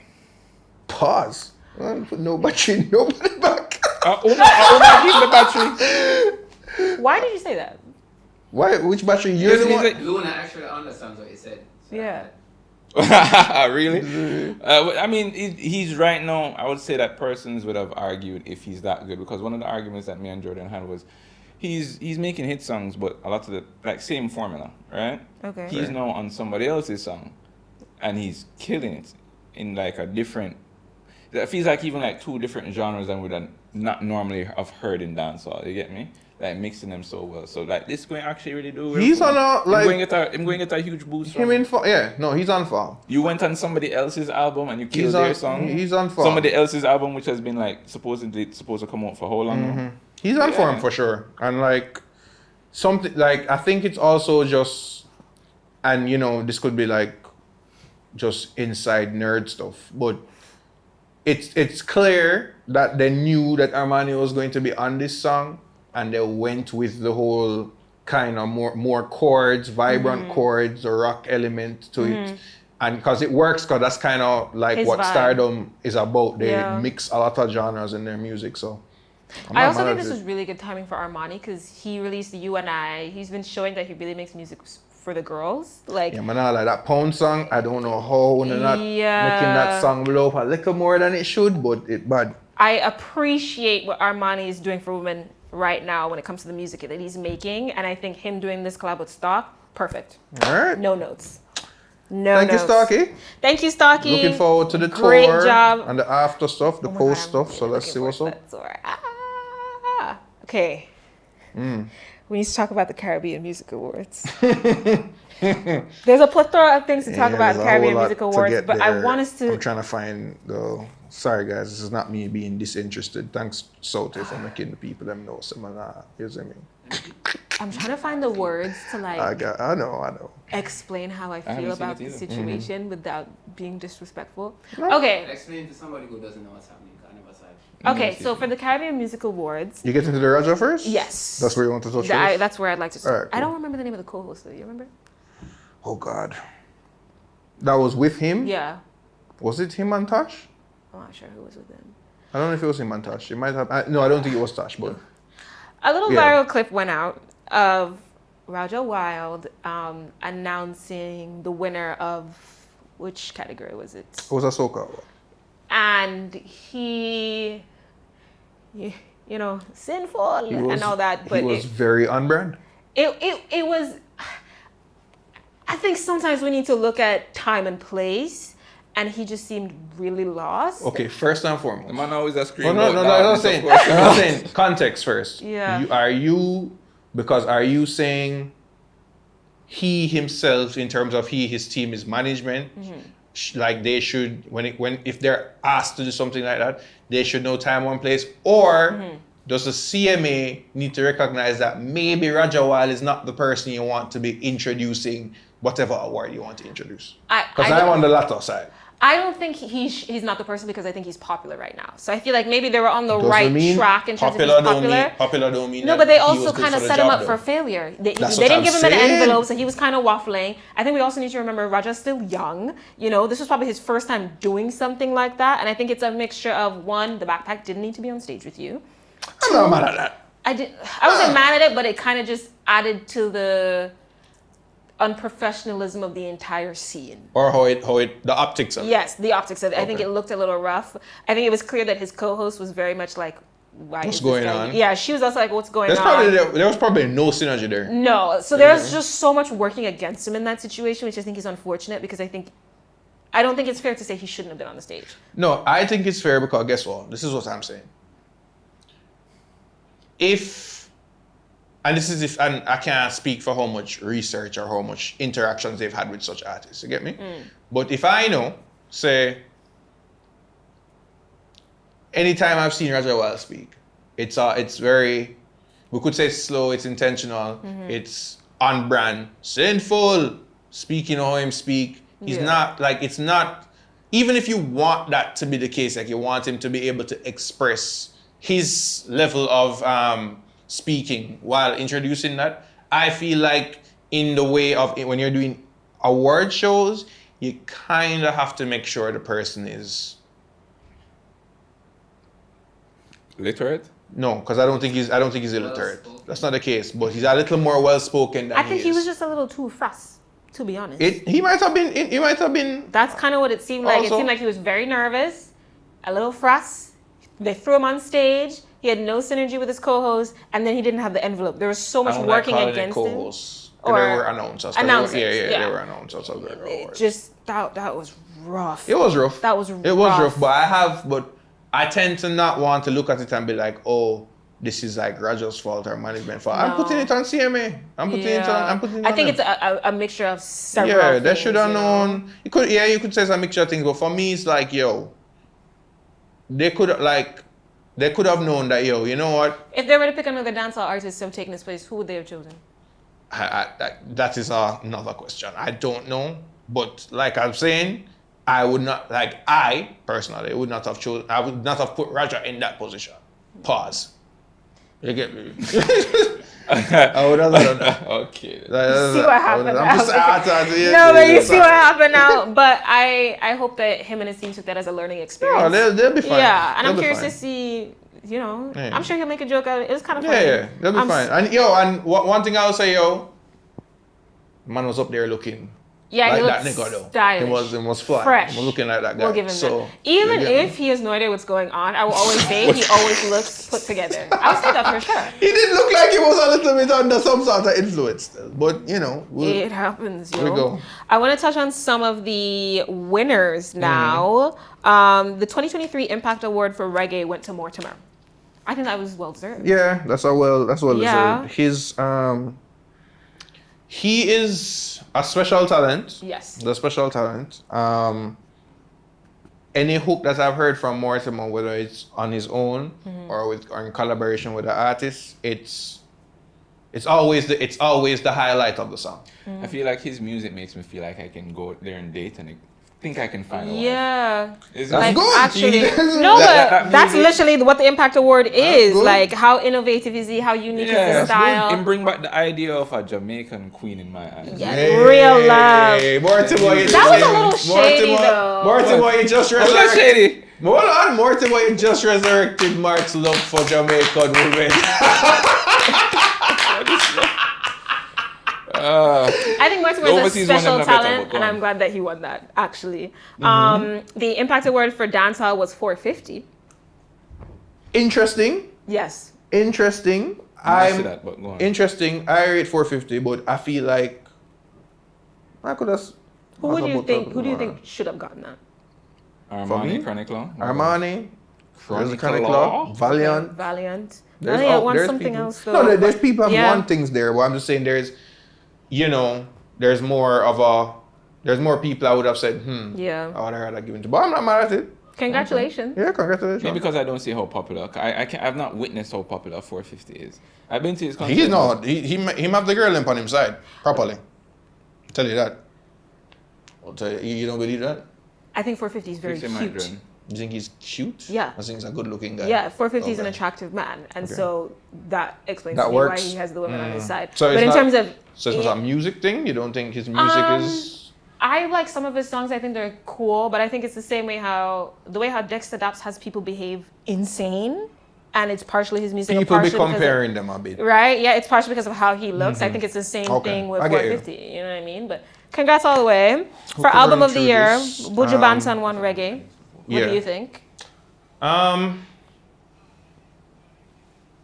Pause. Put no battery, nobody back. Give the battery. Why did you say that? Why? Which battery? You're the one. Luna actually understands what he said. So Yeah. Really? I mean, he's right now. I would say that persons would have argued if he's that good, because one of the arguments that me and Jordan had was he's making hit songs, but a lot of the same formula, right? Okay. He's now on somebody else's song, and he's killing it in like a different. It feels like even like two different genres than would not normally have heard in dancehall. You get me? Like mixing them so well. So like this going to actually really do. He's on a like. I'm going to get a huge boost. Him in form. Yeah, no, he's on form. You went on somebody else's album and you killed their song. He's on form. Somebody else's album, which has been like supposed to come out for how long now? He's on form for sure. And like something like I think it's also just, and you know, this could be like just inside nerd stuff, but it's clear that they knew that Armani was going to be on this song, and they went with the whole kind of more chords, vibrant chords, the rock element to it. And because it works, because that's kind of like His what vibe. Stardom is about. They mix a lot of genres in their music, so. I also think this was really good timing for Armani, because he released You and I. He's been showing that he really makes music for the girls. Like, yeah, man, like that Pound song, I don't know how they're not making that song blow up a little more than it should, but it bad. I appreciate what Armani is doing for women right now when it comes to the music that he's making, and I think him doing this collab with Stock, perfect. All right. No notes. No Thank notes. you, Stalky. Thank you, Stalky. Looking forward to the Great tour job. and the after stuff, the Oh my post God, I'm stuff. So really let's see looking what's forward up. to that tour. Okay. We need to talk about the Caribbean Music Awards. There's a plethora of things to talk about at the Caribbean Music Awards, but I want us to. I'm trying to find the. Sorry, guys, this is not me being disinterested. Thanks, Sote, for making the people them know some of that. You see me? I'm trying to find the words to like I know. explain how I feel haven't seen about it the either. situation without being disrespectful. Okay. Explain to somebody who doesn't know what's happening. Kind of aside. Okay, so for the Caribbean Music Awards, You get into the Raja first? yes. That's where you want to touch first? That's where I'd like to start. Alright, cool. I don't remember the name of the co-host though. You remember? Oh, God. That was with him? Yeah. Was it him and Tosh? I'm not sure who was with him. I don't know if it was him and Tosh. It might have. No, I don't think it was Tosh, but A little Yeah. viral clip went out of Raja Wild announcing the winner of which category was it? it was a soca. And he, you know, sinful He was- and all that. But he was very on brand. it was. I think sometimes we need to look at time and place, and he just seemed really lost. Okay, first and The foremost. man always a Oh, scream. no, I'm not saying. I'm not saying context first. Yeah. Are you saying he himself, in terms of his team, his management, like they should, if they're asked to do something like that, they should know time and place, or does the CMA need to recognize that maybe Rajawal is not the person you want to be introducing whatever award you want to introduce? Because I'm on the latter side. I don't think he's not the person because I think he's popular right now. So I feel like maybe they were on the Doesn't right mean track in terms of he's Popular don't mean No, that but they he was also good kind of for the set him job, up for though. failure. They That's didn't what give I'm him an saying. envelope, so he was kind of waffling. I think we also need to remember Raja's still young. You know, this was probably his first time doing something like that. And I think it's a mixture of, one, the backpack didn't need to be on stage with you. I'm not mad at that. I wasn't mad at it, but it kind of just added to the unprofessionalism of the entire scene. Or the optics of it. Yes, the optics of it. I think Okay. it looked a little rough. I think it was clear that his co-host was very much like, why What's is this going guy-" on? Yeah, she was also like, what's going There was probably no synergy there. No, so there's just so much working against him in that situation, which I think is unfortunate because I don't think it's fair to say he shouldn't have been on the stage. No, I think it's fair because guess what? This is what I'm saying. And I can't speak for how much research or how much interactions they've had with such artists. You get me? But if I know, say, anytime I've seen Raja Wild speak, it's very, we could say slow, it's intentional, it's on brand, sinful, speaking how him speak. He's Yeah. it's not, even if you want that to be the case, like you want him to be able to express his level of speaking while introducing that, I feel like in the way of when you're doing award shows, you kind of have to make sure the person is Literate? no, because I don't think he's illiterate. Well-spoken. That's not the case, but he's a little more well spoken than I think he is. was just a little too fuss, to be honest. He might have been. That's kind of what it seemed like. Also- It seemed like he was very nervous, a little fuss. They threw him on stage. He had no synergy with his co-host, and then he didn't have the envelope. There was so much working against him. Or Or they were announcers. announcers, Yeah, yeah. they were announcers of the It awards. just that was rough. It was rough. That was It was rough. rough, but I tend to not want to look at it and be like, oh, this is like Raja's fault or management fault. I'm No. putting it on CMA. I'm putting it on. I think them. it's a mixture of several. Yeah, they things, should have you know? known. You could say it's a mixture of things, but for me, it's like, yo, they could have known that, yo, you know what? If they were to pick another dancehall artist to have taken his place, who would they have chosen? That is another question. I don't know, but like I'm saying, I would not, like I personally would not have chosen. I would not have put Raja in that position. Pause. You get me? I would have done that. Okay. See what happened now. No, But you see what happened now. But I hope that him and his team took that as a learning experience. No, they'll be fine. Yeah, and I'm They'll be curious fine. to see. You know, Yeah. I'm sure he'll make a joke out of it. It was kind of funny. Yeah, they'll be I'm fine. And one thing I'll say, man was up there looking Yeah, like he that looks nigga though. stylish. He was fly. Fresh. He was looking like that guy. We'll give him so, that. Even you get me? if he has no idea what's going on, I will always say he always looks put together. I'll say that for sure. He did look like he was a little bit under some sort of influence still. But you know, It happens, yo. we go. I want to touch on some of the winners now. The 2023 Impact Award for Reggae went to Mortimer. I think that was well deserved. Yeah, that's well Yeah. deserved. He is a special talent. Yes. The special talent. Any hook that I've heard from Mortimer, whether it's on his own or in collaboration with the artist, it's always the highlight of the song. I feel like his music makes me feel like I can go there and date and I think I can find a wife. Yeah. Is That's Like good. actually, That- no, that but that's music- literally what the Impact Award is. good. Like, how innovative is he? How unique is Yeah, his that's style? And bring back the idea of a Jamaican queen in my eyes. Yeah. Real love. Mortimer, That was a little shady, though. Mortimer, you just I'm not relax. shady. Hold on, more to what you just resurrected Mark's love for Jamaican women. I think Martin was a overseas one, special them not better, talent, but go and on. I'm glad that he won that, actually. The Impact Award for dancehall was 450. Interesting. Yes. Interesting. I see that, but go on. Interesting. I rate 450, but I feel like I could have. Who do you think should have gotten that? Armani, me? Chronic Law. Armani, there's a Chronic Chronic Law. Law, Valiant. Valiant. There's Valiant won there's something people. else, though. No, there's people have Yeah. won things there. But I'm just saying there's more people I would have said, Yeah. I would have had that given to. But I'm not mad at it. Congratulations. Yeah, congratulations. Maybe because I don't see how popular. I've not witnessed how popular 450 is. I've been to his concert. He's not. He have the girl limp on his side properly. I'll tell you that. I'll tell you. You don't believe that? I think 450 is very Fix your cute. migraine. You think he's cute? Yeah. I think he's a good-looking guy. Yeah, 450 is an Okay. attractive man, and Okay. so that explains That to me why works. he has the women on his side. So but it's in not- terms of, So it's not a music thing? You don't think his music is... I like some of his songs. I think they're cool, but I think it's the same way how Dexter Daps has people behave insane, and it's partially his music. and People be partially because of- comparing them a bit. Right? Yeah, it's partially because of how he looks. I think it's the same Okay, thing with I get you. 450. You know what I mean? But congrats all the way. For Hope album we're of the through year, this. Buju Banton won Reggae. What yeah. do you think?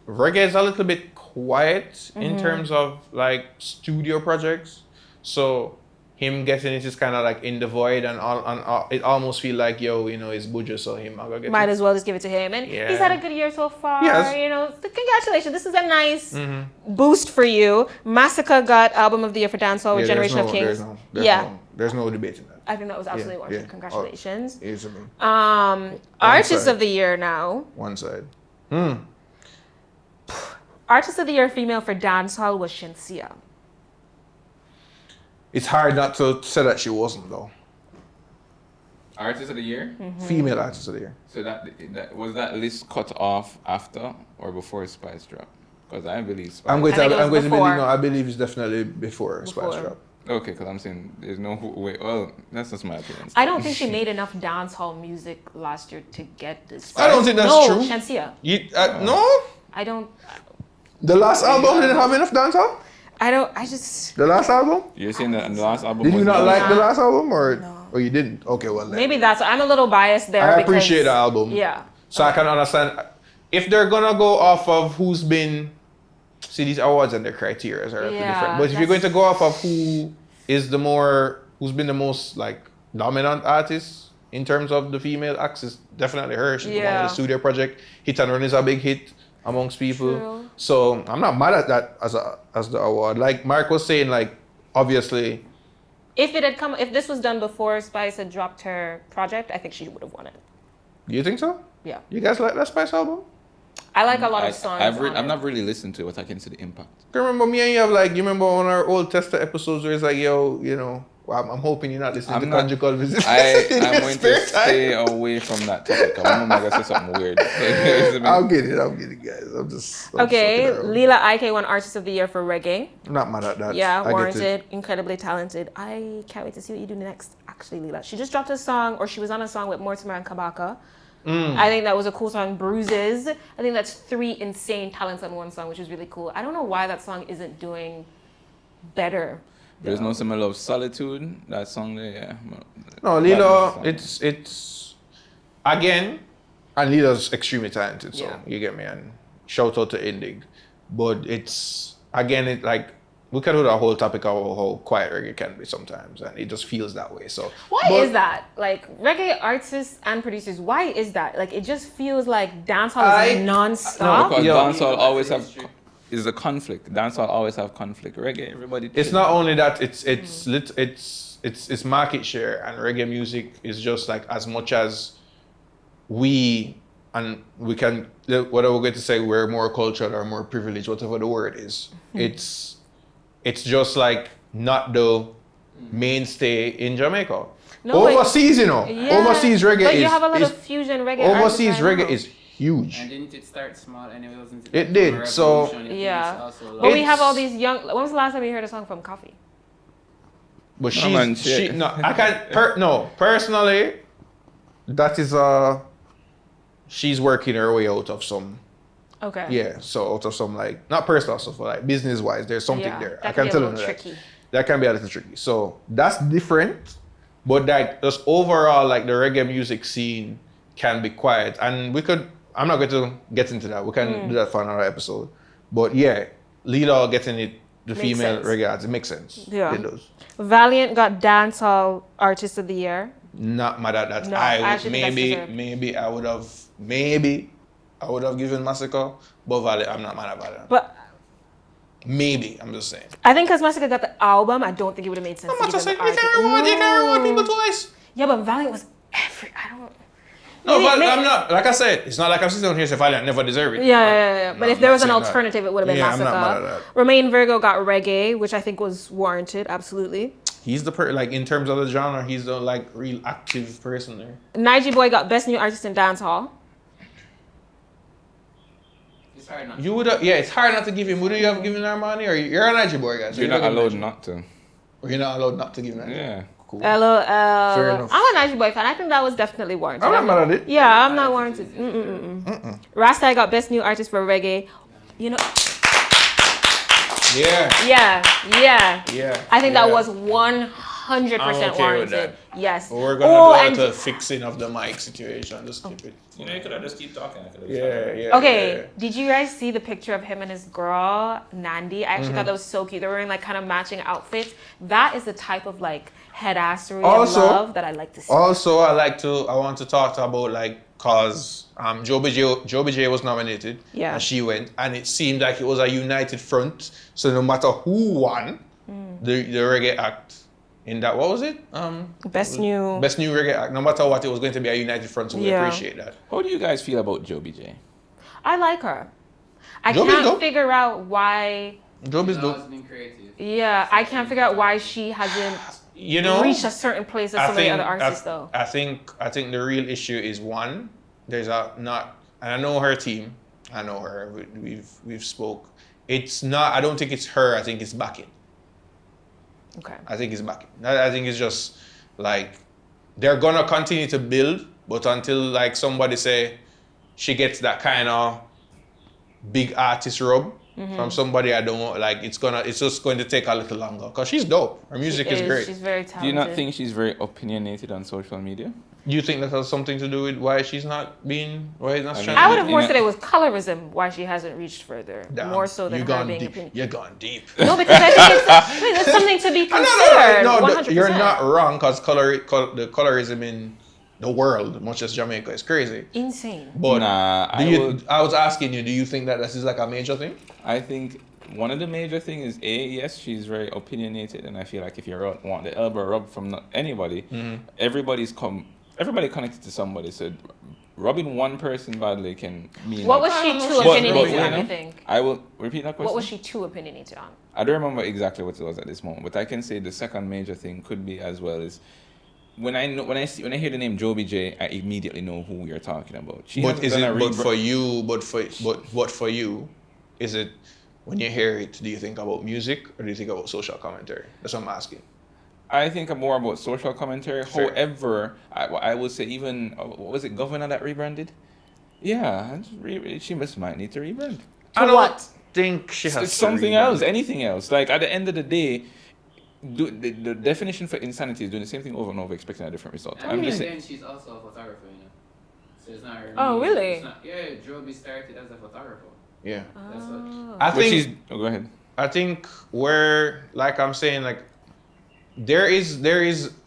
Reggae is a little bit quiet in terms of like studio projects. So him getting it is kind of like in the void, and it almost feel like it's Buju, so him I gotta get Might it. as well just give it to him. And Yeah. he's had a good year so far. Yes. So congratulations. This is a nice boost for you. Massacre got album of the year for dancehall with Yeah, Generation of Kings. There's no debating that. I think that was absolutely Yeah, wonderful. yeah. Congratulations. Easily. Artist side. of the year now. One side. Artist of the year female for dancehall was Shensia. It's hard not to say that she wasn't though. Artist of the year. Female artist of the year. So that was that list cut off after or before Spice dropped? Because I believe Spice. I'm going I think it was to believe before. no. I believe it's definitely before Spice Before. drop. Okay, because I'm saying there's no way. Well, that's just my opinion. I don't think she made enough dancehall music last year to get this. I don't think that's no, true. Shensia. No. I don't. The last album didn't have enough dancehall. I just. The last album? You're saying that the last album Did you was not not- like the last album, or No. or you didn't? Okay, well then. Maybe that's. I'm a little biased there. I because, appreciate the album. Yeah. So I can understand if they're gonna go off of who's been. See, these awards and their criteria are Yeah, different. But if you're going to go off of who's been the most like dominant artist in terms of the female axis, definitely her. She's the one Yeah. with the studio project. Hit and Run is a big hit amongst people. True. So I'm not mad at that as the award. Like Mark was saying, like obviously. If this was done before Spice had dropped her project, I think she would have won it. Do you think so? Yeah. You guys like that Spice album? I like a lot of songs. I've on it. not really listened to it, but I can see the impact. I remember me and you have like, you remember on our old Tester episodes where it's like, well, I'm hoping you're not listening I'm to not- Conjugal Visit. I'm going to stay away from that topic. I'm going to say something weird. I'll get it, guys. I'm just Okay, fucking around. Leela Ike won Artist of the Year for Reggae. I'm not mad at that. Yeah, I get it. warranted, incredibly talented. I can't wait to see what you do next, actually, Leela. She just dropped a song, or she was on a song with Mortimer and Kabaka. I think that was a cool song, Bruises. I think that's 3 insane talents on one song, which is really cool. I don't know why that song isn't doing better. There's no similar love, Solitude. That song there, yeah. No, Lilo, it's again, and Lilo's extremely talented, so Yeah. you get me. And shout out to Indig, but it's again, it like we can do the whole topic of how quiet reggae can be sometimes, and it just feels that way. So Why is that? Like, reggae artists and producers, why is that? Like, it just feels like dancehall is non-stop. Because Yeah. dancehall always have is a conflict. Dancehall always have conflict. Reggae, everybody. It's chill. not only that; it's market share, and reggae music is just like as much as we can whatever we're going to say we're more cultural or more privileged, whatever the word is. It's just like not the mainstay in Jamaica. No, but- overseas, overseas reggae But is. you have a lot is- of fusion reggae overseas artists right reggae now. is huge. And didn't it start small anyway? Wasn't it? It did, a so- revolution? It Yeah. was also But we have It's- all these young... When was the last time you heard a song from Coffee? But man, she shit. no, I can't personally. That is she's working her way out of some. Okay. Yeah, so out of some like not personal stuff, but like business wise, there's something there. That I can can be a tell you little that. tricky. That can be a little tricky. So that's different, but like just overall, like the reggae music scene can be quiet, and we could. I'm not going to get into that. We can do that for another episode. But yeah, Lila getting it, the Makes female sense. reggae artist, it makes sense. Yeah. It does. Valiant got Dancehall Artist of the Year. Not mad at that. No, I actually would, that's deserved. maybe I would have given Massacre, but Valiant, I'm not mad about it. But Maybe, I'm just saying. I think because Massacre got the album, I don't think it would have made sense. I'm to not give just them saying, the you artist. can't reward people twice. Yeah, but Valiant was I don't. No, Maybe- but I'm not, like I said, it's not like I'm sitting down here saying Valiant never deserve it. Yeah. But No, if there I'm was an not saying that. alternative, it would have been Yeah, I'm Massacre. not mad at that. Romain Virgo got Reggae, which I think was warranted, absolutely. He's the like in terms of the genre, he's the like real active person there. Nige Boy got Best New Artist in Dancehall. It's hard not. You would have, yeah, it's hard not to give him. Would you have given Armani, or you're a Niger boy, guys? So You're not gonna allowed give him not to. Or you're not allowed not to give him. Yeah. Cool. LOL. Fair enough. I'm a Nige Boy fan. I think that was definitely warranted. I'm not mad at it. Yeah, I'm not warranted. Rasta got Best New Artist for Reggae. You know, Yeah. yeah. I think that Yeah. was 100% I'm okay with warranted. that. Yes. But we're gonna do and a fixing of the mic situation. Just keep it. You know, you could have just keep talking. Yeah. okay, did you guys see the picture of him and his girl, Nandi? I actually thought that was so cute. They were wearing like kind of matching outfits. That is the type of like head assery Also- and love that I like to see. Also, I want to talk about like cause Joby J was nominated. Yeah. And she went, and it seemed like it was a united front. So no matter who won the reggae act in that, what was it? Best new. Best new reggae act. No matter what, it was going to be a united front. So we Yeah. appreciate that. How do you guys feel about Joby J? I like her. I Joby's can't dope. figure out why. Job is It's dope. always been creative. Yeah, I can't figure out why she hasn't You know, reached a certain place as so many other artists, though. I think the real issue is one. There's a not, and I know her team. I know her. We've spoke. It's not. I don't think it's her. I think it's backing. Okay. I think it's backing. I think it's just like they're gonna continue to build, but until like somebody say she gets that kind of big artist rub from somebody I don't like, it's just going to take a little longer because she's dope. Her music is great. She's very talented. Do you not think she's very opinionated on social media? You think that has something to do with why it's not mean, strong? I would have You more know- said it was colorism why she hasn't reached further. Damn, More so than you her gone being deep. opinion. You're gone deep. No, because I think it's something to be considered. No, 100%. you're not wrong because the colorism in the world, much as Jamaica, is crazy. Insane. But Nah, I was asking you, do you think that this is like a major thing? I think one of the major things is yes, she's very opinionated, and I feel like if you want the elbow rub from anybody, everybody connected to somebody. So rubbing one person badly can mean. What was like, she too But- opinionated you on, know, I think? I will repeat that question. What was she too opinionated on? I don't remember exactly what it was at this moment, but I can say the second major thing could be as well as when I hear the name Joby J, I immediately know who we are talking about. But for you, is it when you hear it, do you think about music or do you think about social commentary? That's what I'm asking. I think more about social commentary. Fair. However, I would say even what was it, Governor that rebranded? Yeah, she might need to rebrand. I don't what? think she has It's to something rebrand. else, anything else. Like at the end of the day, the definition for insanity is doing the same thing over and over, expecting a different result. I I'm mean, just again, saying. she's also a photographer, you know. So it's not her. Oh, main- really? It's not, yeah, Joby started as a photographer. Yeah. That's what. I But she's. think Oh, go ahead. I think where, like I'm saying, like there is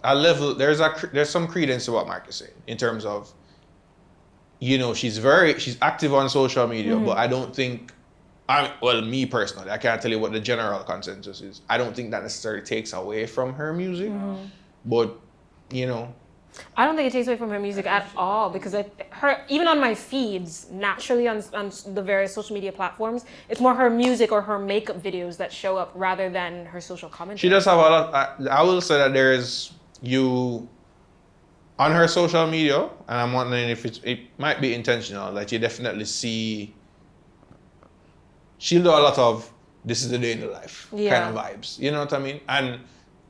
a level, there's some credence to what Mark is saying in terms of, you know, she's active on social media, but I don't think, me personally, I can't tell you what the general consensus is. I don't think that necessarily takes away from her music, but you know, I don't think it takes away from her music at all because even on my feeds, naturally on the various social media platforms, it's more her music or her makeup videos that show up rather than her social commentary. she does have a lot. I will say that there is on her social media, and I'm wondering if it might be intentional. That you definitely see. She'll do a lot of this is the day in the life kind of vibes. You know what I mean? And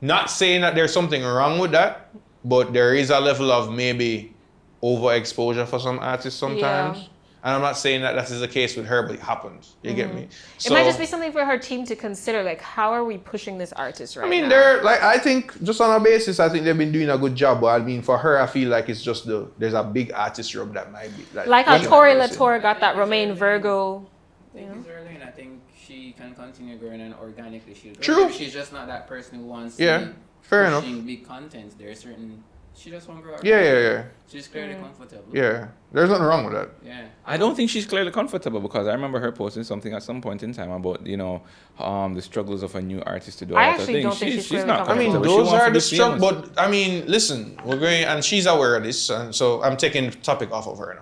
not saying that there's something wrong with that, but there is a level of maybe overexposure for some artists sometimes. Yeah. And I'm not saying that is the case with her, but it happens. You get me? It might just be something for her team to consider, like, how are we pushing this artist right now? I mean, they're like, I think just on a basis, I think they've been doing a good job. But I mean, for her, I feel like it's just there's a big artist rub that might be like how Tori Latour got that Romaine Virgo. I think it's early, and I think she can continue growing and organically she'll grow. True. Maybe she's just not that person who wants Yeah, to be fair enough. pushing big contents. There are certain. She just won't grow. Yeah. She's clearly comfortable. Yeah, there's nothing wrong with that. Yeah. I don't think she's clearly comfortable because I remember her posting something at some point in time about the struggles of a new artist to do. I all that actually thing. don't think she's clearly not I mean, comfortable. She those wants are to the be struggles. famous. But I mean, listen, we're going, and she's aware of this, and so I'm taking the topic off of her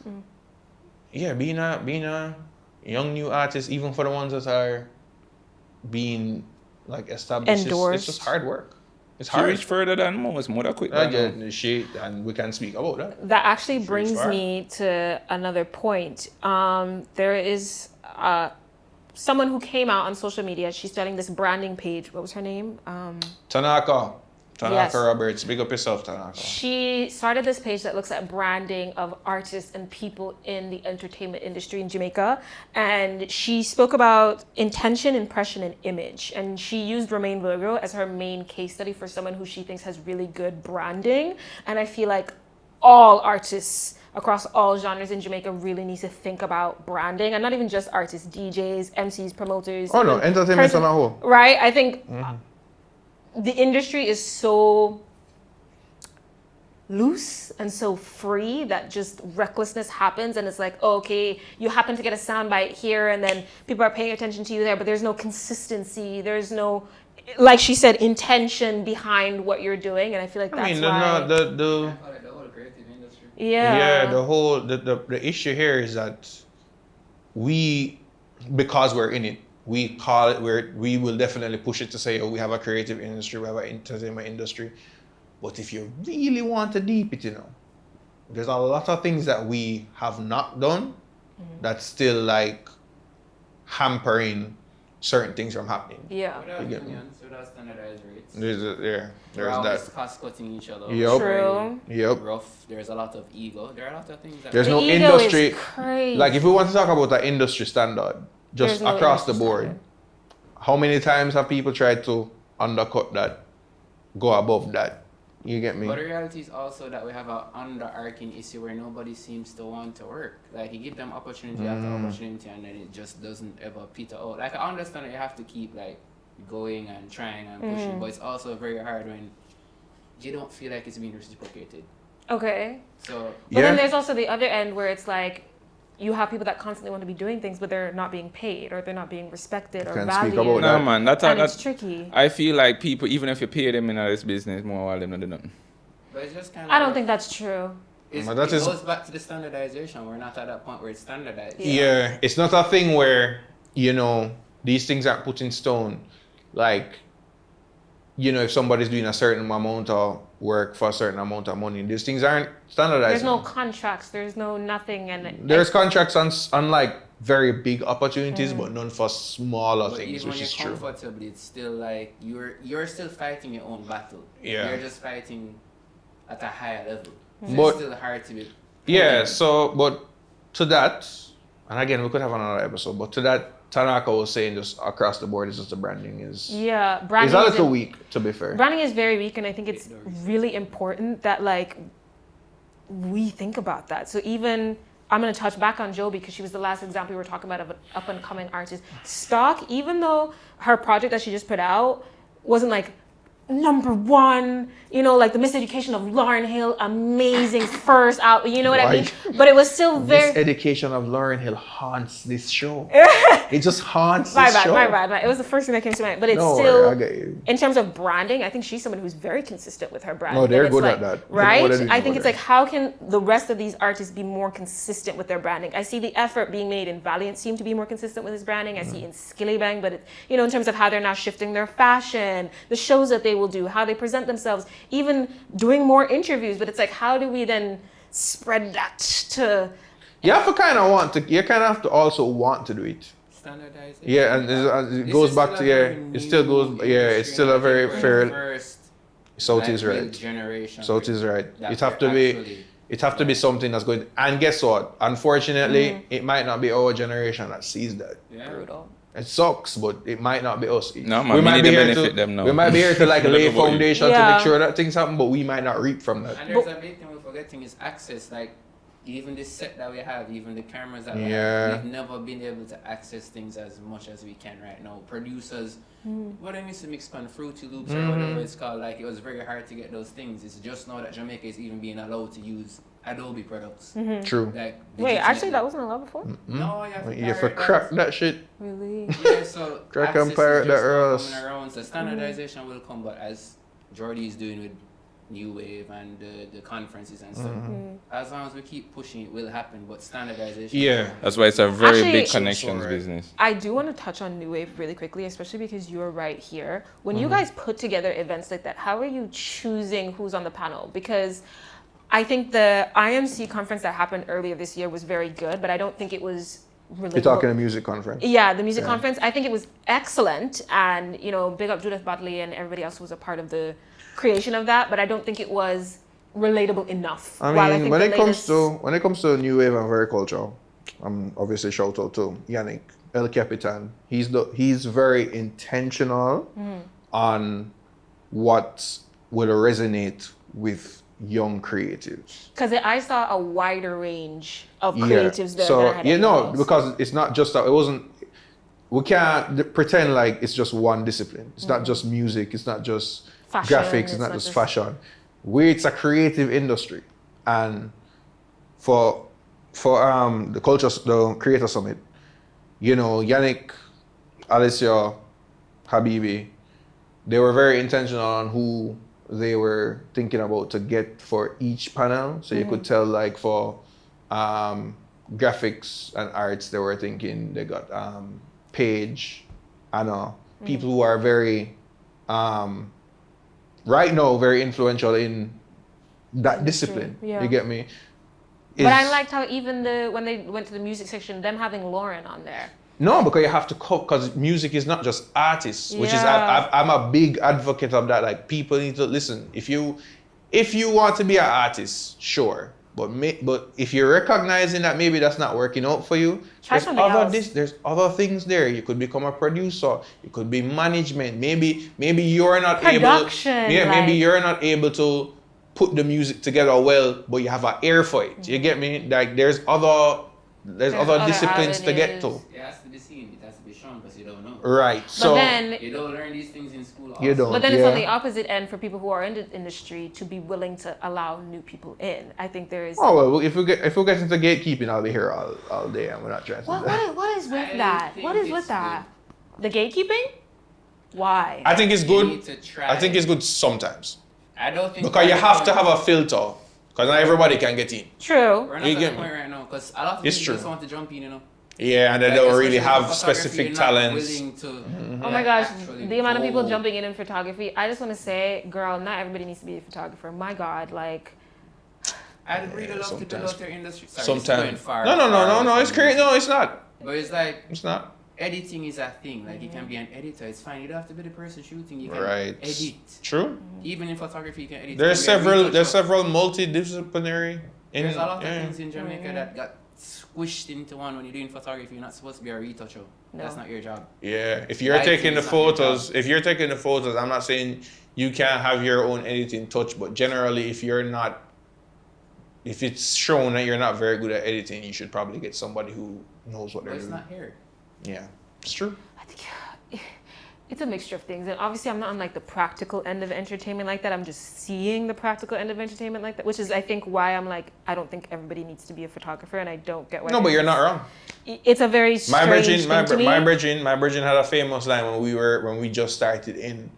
now. Yeah, being a young new artist, even for the ones that are being like established, Endorsed. it's just hard work. It's She hard. reached further than most. More than quick. right now. And we can speak about that. That actually brings far. me to another point. There is someone who came out on social media. She's starting this branding page. What was her name? Tanaka Yes. Roberts, big up yourself, Tanaka. She started this page that looks at branding of artists and people in the entertainment industry in Jamaica. And she spoke about intention, impression, and image. And she used Romaine Virgo as her main case study for someone who she thinks has really good branding. And I feel like all artists across all genres in Jamaica really need to think about branding. And not even just artists, DJs, MCs, promoters. Oh no, even entertainment on a whole. Right? I think the industry is so loose and so free that just recklessness happens, and it's like, oh, okay, you happen to get a soundbite here and then people are paying attention to you there, but there's no consistency, there's no, like she said, intention behind what you're doing. And I feel like that's why I call it the whole creative industry. the issue here is that because we're in it, we will definitely push it to say, oh, we have a creative industry, we have an entertainment industry. But if you really want to deep it, there's a lot of things that we have not done that's still like hampering certain things from happening. Yeah. Without You get me? unions, without standardized rates. There's We're always that. cost cutting each other. Yep. True. Yep. Rough. There's a lot of ego. There are a lot of things that There's The no ego industry. is crazy. Like if we want to talk about the industry standard, just There's no across the industry board, standard. how many times have people tried to undercut that, go above that? You get me? But the reality is also that we have an underarching issue where nobody seems to want to work. Like you give them opportunity after opportunity, and then it just doesn't ever peter out. Like I understand that you have to keep like going and trying and pushing, but it's also very hard when you don't feel like it's being reciprocated. Okay. So But then there's also the other end where it's like you have people that constantly want to be doing things, but they're not being paid or they're not being respected or Can't speak valued. about No, that. man, And that's it's tricky. I feel like people, even if you pay them in this business, more while them not do nothing. but it's just kind of. I don't think that's true. But that it is- goes back to the standardization. We're not at that point where it's standardized. Yeah, it's not a thing where, these things aren't put in stone. Like, if somebody's doing a certain amount of work for a certain amount of money, these things aren't standardized. There's no contracts. There's no nothing. And There's contracts on like very big opportunities, but none for smaller But things, even which when is you're true. comfortably, it's still like you're still fighting your own battle. Yeah. You're just fighting at a higher level. So But- it's still hard to be. Yeah, but to that, and again, we could have another episode, but to that, Tanaka was saying just across the board, it's just the branding is yeah, it's branding a is little weak, to be fair. Branding is very weak, and I think it's really important that like we think about that. So even I'm gonna touch back on Joby because she was the last example we were talking about of an up and coming artist. Stock, even though her project that she just put out wasn't like #1, like the miseducation of Lauryn Hill, amazing first out, you know what I mean? But it was still very. Miseducation of Lauryn Hill haunts this show. It just haunts My this bad, show. my bad. It was the first thing that came to mind. But it's No still, worry, I get you. in terms of branding, I think she's someone who's very consistent with her branding. No, they're And it's good like, at that. They know Right? what they're doing I think over it's there. like, how can the rest of these artists be more consistent with their branding? I see the effort being made in Valiant seem to be more consistent with his branding. I see in Skillybang, but in terms of how they're now shifting their fashion, the shows that they will do, how they present themselves, even doing more interviews. But it's like, how do we then spread that to... You have to kind of have to also want to do it. Standardized. Yeah, and it goes back to, it still goes, it's still a very fair, First, South is like, right. generation. South is right. that It have we're to be, actually- It have to be something that's going. And guess what? Unfortunately, it might not be our generation that sees that. Yeah. Brutal. It sucks, but it might not be us. No, man, we need to benefit them now. We might be here to like lay foundation to Yeah. make sure that things happen, but we might not reap from that. And there's a big thing we're forgetting is access. Like, even this set that we have, even the cameras that we have, we've never been able to access things as much as we can right now. Producers, what I used to mix on Fruity Loops or whatever it's called, like it was very hard to get those things. It's just now that Jamaica is even being allowed to use Adobe products. True. Like, Wait, actually, that wasn't allowed before? No, you have to You have to pirate crack those. that shit. Really? Yeah, so Crack access and is pirate just that now or coming around. So standardization will come, but as Jordy is doing with NewWave and the conferences and stuff, as long as we keep pushing, it will happen. But standardization, Yeah. That's why it's a very Actually- big connections business. I do want to touch on NewWave really quickly, especially because you're right here. When you guys put together events like that, how are you choosing who's on the panel? Because I think the IMC conference that happened earlier this year was very good, but I don't think it was relatable. You're talking a music conference. Yeah, the music conference. I think it was excellent, and big up Judith Botley and everybody else who was a part of the creation of that. But I don't think it was relatable enough. I While mean, think when the it latest- comes to New Wave and very cultural, obviously shout out to Yannick El Capitan. He's very intentional on what will resonate with young creatives. Because I saw a wider range of creatives there. than I So had you know, anywhere else. because it's not just that. It wasn't. We can't pretend like it's just one discipline. It's not just music. It's not just Fashion, graphics. It's not just fashion. It's a creative industry, and for the Creator Summit, Yannick, Alicia, Habibi, they were very intentional on who they were thinking about to get for each panel. So you could tell, like, for graphics and arts, they were thinking they got Paige, Anna, people who are very, right now, very influential in that discipline. Yeah. You get me? But I liked how even when they went to the music section, them having Lauren on there. No, because you have to cope, because music is not just artists, which is Yeah. I'm a big advocate of that. Like, people need to listen. If you want to be an artist, sure, but if you're recognizing that maybe that's not working out for you, Try there's something else. there's other things there. You could become a producer. You could be management. Maybe you're not Production, maybe like- you're not able to put the music together well, but you have an ear for it. You get me? Like, there's other other disciplines to get to. avenues. it has to be seen, it has to be shown, because you don't know. Right. But So then, You don't learn these things in school. You also. don't. but then it's on the Yeah. opposite end for people who are in the industry to be willing to allow new people in. I think there is. oh well, if we get into gatekeeping, I'll be here all day, and we're not trying to do that. What is with I that? think What is it's with that? The gatekeeping? Why? I think it's You good. need to try. I think it's good sometimes I don't think because you have to have a filter, because not everybody can get in. True. We're not You at get the me? point right now, because a lot of It's people true. just want to jump in, Yeah, and they Like, don't really especially have for photography, specific you're not talents. willing to, Oh my gosh, actually the amount of people go. jumping in photography. I just want to say, girl, not everybody needs to be a photographer. My God, like, I'd really love to sometimes- build out their industry. Sorry, Sometimes. It's going far, No, far it's from crazy. music. No, it's not. But it's like, It's not. editing is a thing. Like, you can be an editor. It's fine. You don't have to be the person shooting. You can Right. edit. True. Even in photography, you can edit. There's You can be a retoucher. several multidisciplinary. There's a lot of things in Jamaica that got squished into one. When you're doing photography, you're not supposed to be a retoucher. That's No. not your job. Yeah, if you're Lighting taking the is not your photos, I'm not saying you can't have your own editing touch, but generally, if it's shown that you're not very good at editing, you should probably get somebody who knows what But they're it's doing. not here. Yeah, it's true. I think it's a mixture of things. And obviously, I'm not on like the practical end of entertainment like that. I'm just seeing the practical end of entertainment like that, which is, I think, why I'm like, I don't think everybody needs to be a photographer, and I don't get why. No, but you're not wrong. It's a very strange thing to me. My Bridging had a famous line when we just started in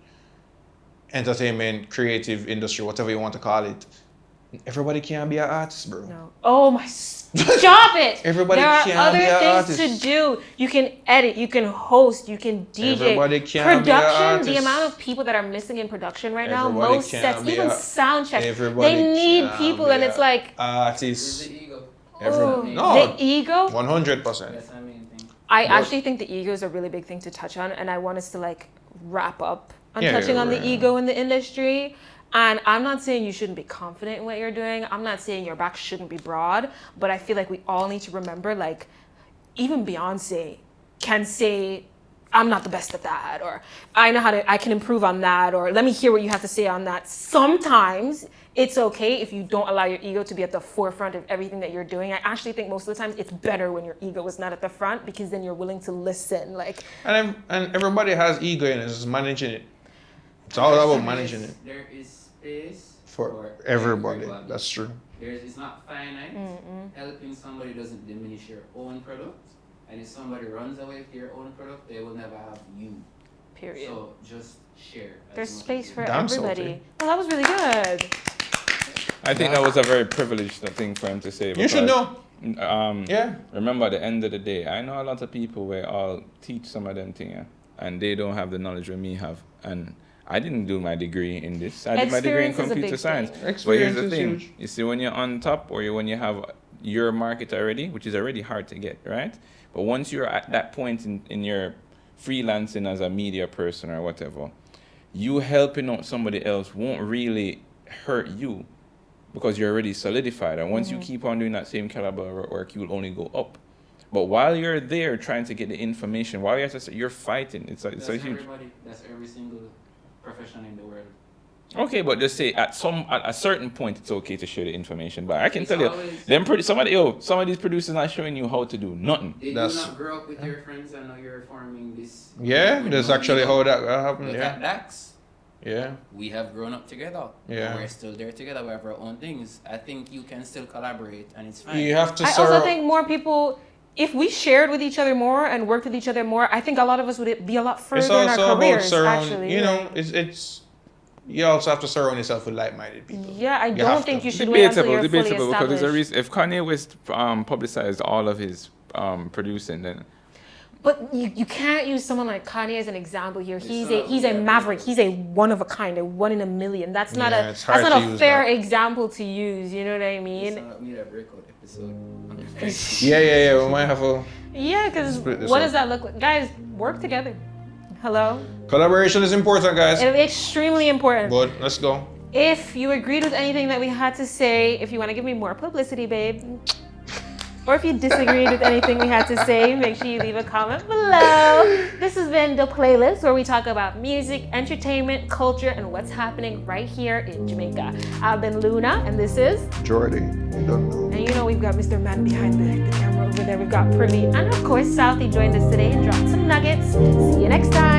entertainment, creative industry, whatever you want to call it. Everybody can't be an artist, bro. No. Oh my! Stop it! Everybody there are can't other be an things artist. to do. You can edit. You can host. You can DJ. Everybody can't be an production. artist. The amount of people that are missing in production right now. Everybody Most can't sets, be even a- sound checks. everybody They need can't people, be and it's a like It's artists. the ego. oh, No, the ego. 100%. That's the main thing. I actually think the ego is a really big thing to touch on, and I want us to like wrap up on Yeah, touching on the right. ego in the industry. And I'm not saying you shouldn't be confident in what you're doing. I'm not saying your back shouldn't be broad, but I feel like we all need to remember, like, even Beyonce can say, I'm not the best at that, or I can improve on that, or let me hear what you have to say on that. Sometimes it's okay if you don't allow your ego to be at the forefront of everything that you're doing. I actually think most of the times it's better when your ego is not at the front, because then you're willing to listen. Like, and everybody has ego in it, it's just managing it. It's all about managing it. There is space For everybody. That's true. It's not finite. Helping somebody doesn't diminish your own product. And if somebody runs away with your own product, they will never have you. Period. So just share. There's space for Damn everybody. salty. Well, that was really good. I think that was a very privileged thing for him to say. You should know. Yeah. Remember, at the end of the day, I know a lot of people where I'll teach some of them things, and they don't have the knowledge that me have. And I didn't do my degree in this. I did my degree in Experience is a computer big science. thing. But here's Experience the is thing. huge. You see, when you're on top, or when you have your market already, which is already hard to get, right? But once you're at that point in your freelancing as a media person or whatever, you helping out somebody else won't really hurt you, because you're already solidified. And once you keep on doing that same caliber of work, you'll only go up. But while you're there trying to get the information, while you're fighting, it's That's a huge. everybody. That's every single profession in the world. Okay, but just say at a certain point it's okay to share the information. But I can It's tell you, always- some of these producers not showing you how to do nothing. Did That's- you not grow up with your friends and now you're forming this? Yeah, that's actually how that happened. Look Yeah. at Dax. Yeah. We have grown up together. Yeah. And we're still there together. We have our own things. I think you can still collaborate and it's fine. You have to I serve. also think more people, if we shared with each other more and worked with each other more, I think a lot of us would be a lot It's further in also our about careers, surround. actually. You know, it's. You also have to surround yourself with like-minded people. Yeah, I You don't have think to. you should wait until you're fully Debatable, because there's a established. reason. If Kanye West publicized all of his producing, then But you can't use someone like Kanye as an example here. He's not- a maverick. He's a one of a kind, a one in a million. That's not Yeah, a it's hard that's not to a use fair that. example to use. You know what I It's mean? not me that breakout episode. Yeah. We might have a Yeah, because Split this what up. does that look like? Guys, work together. Hello? collaboration is important, guys. It's extremely important. But let's go. If you agreed with anything that we had to say, if you want to give me more publicity, babe, or if you disagreed with anything we had to say, make sure you leave a comment below. This has been The Playlist, where we talk about music, entertainment, culture, and what's happening right here in Jamaica. I've been Luna, and this is... Jordy, you don't know. And you know we've got Mr. Man behind the camera over there. We've got Privy. And of course, Southie joined us today and dropped some nuggets. See you next time.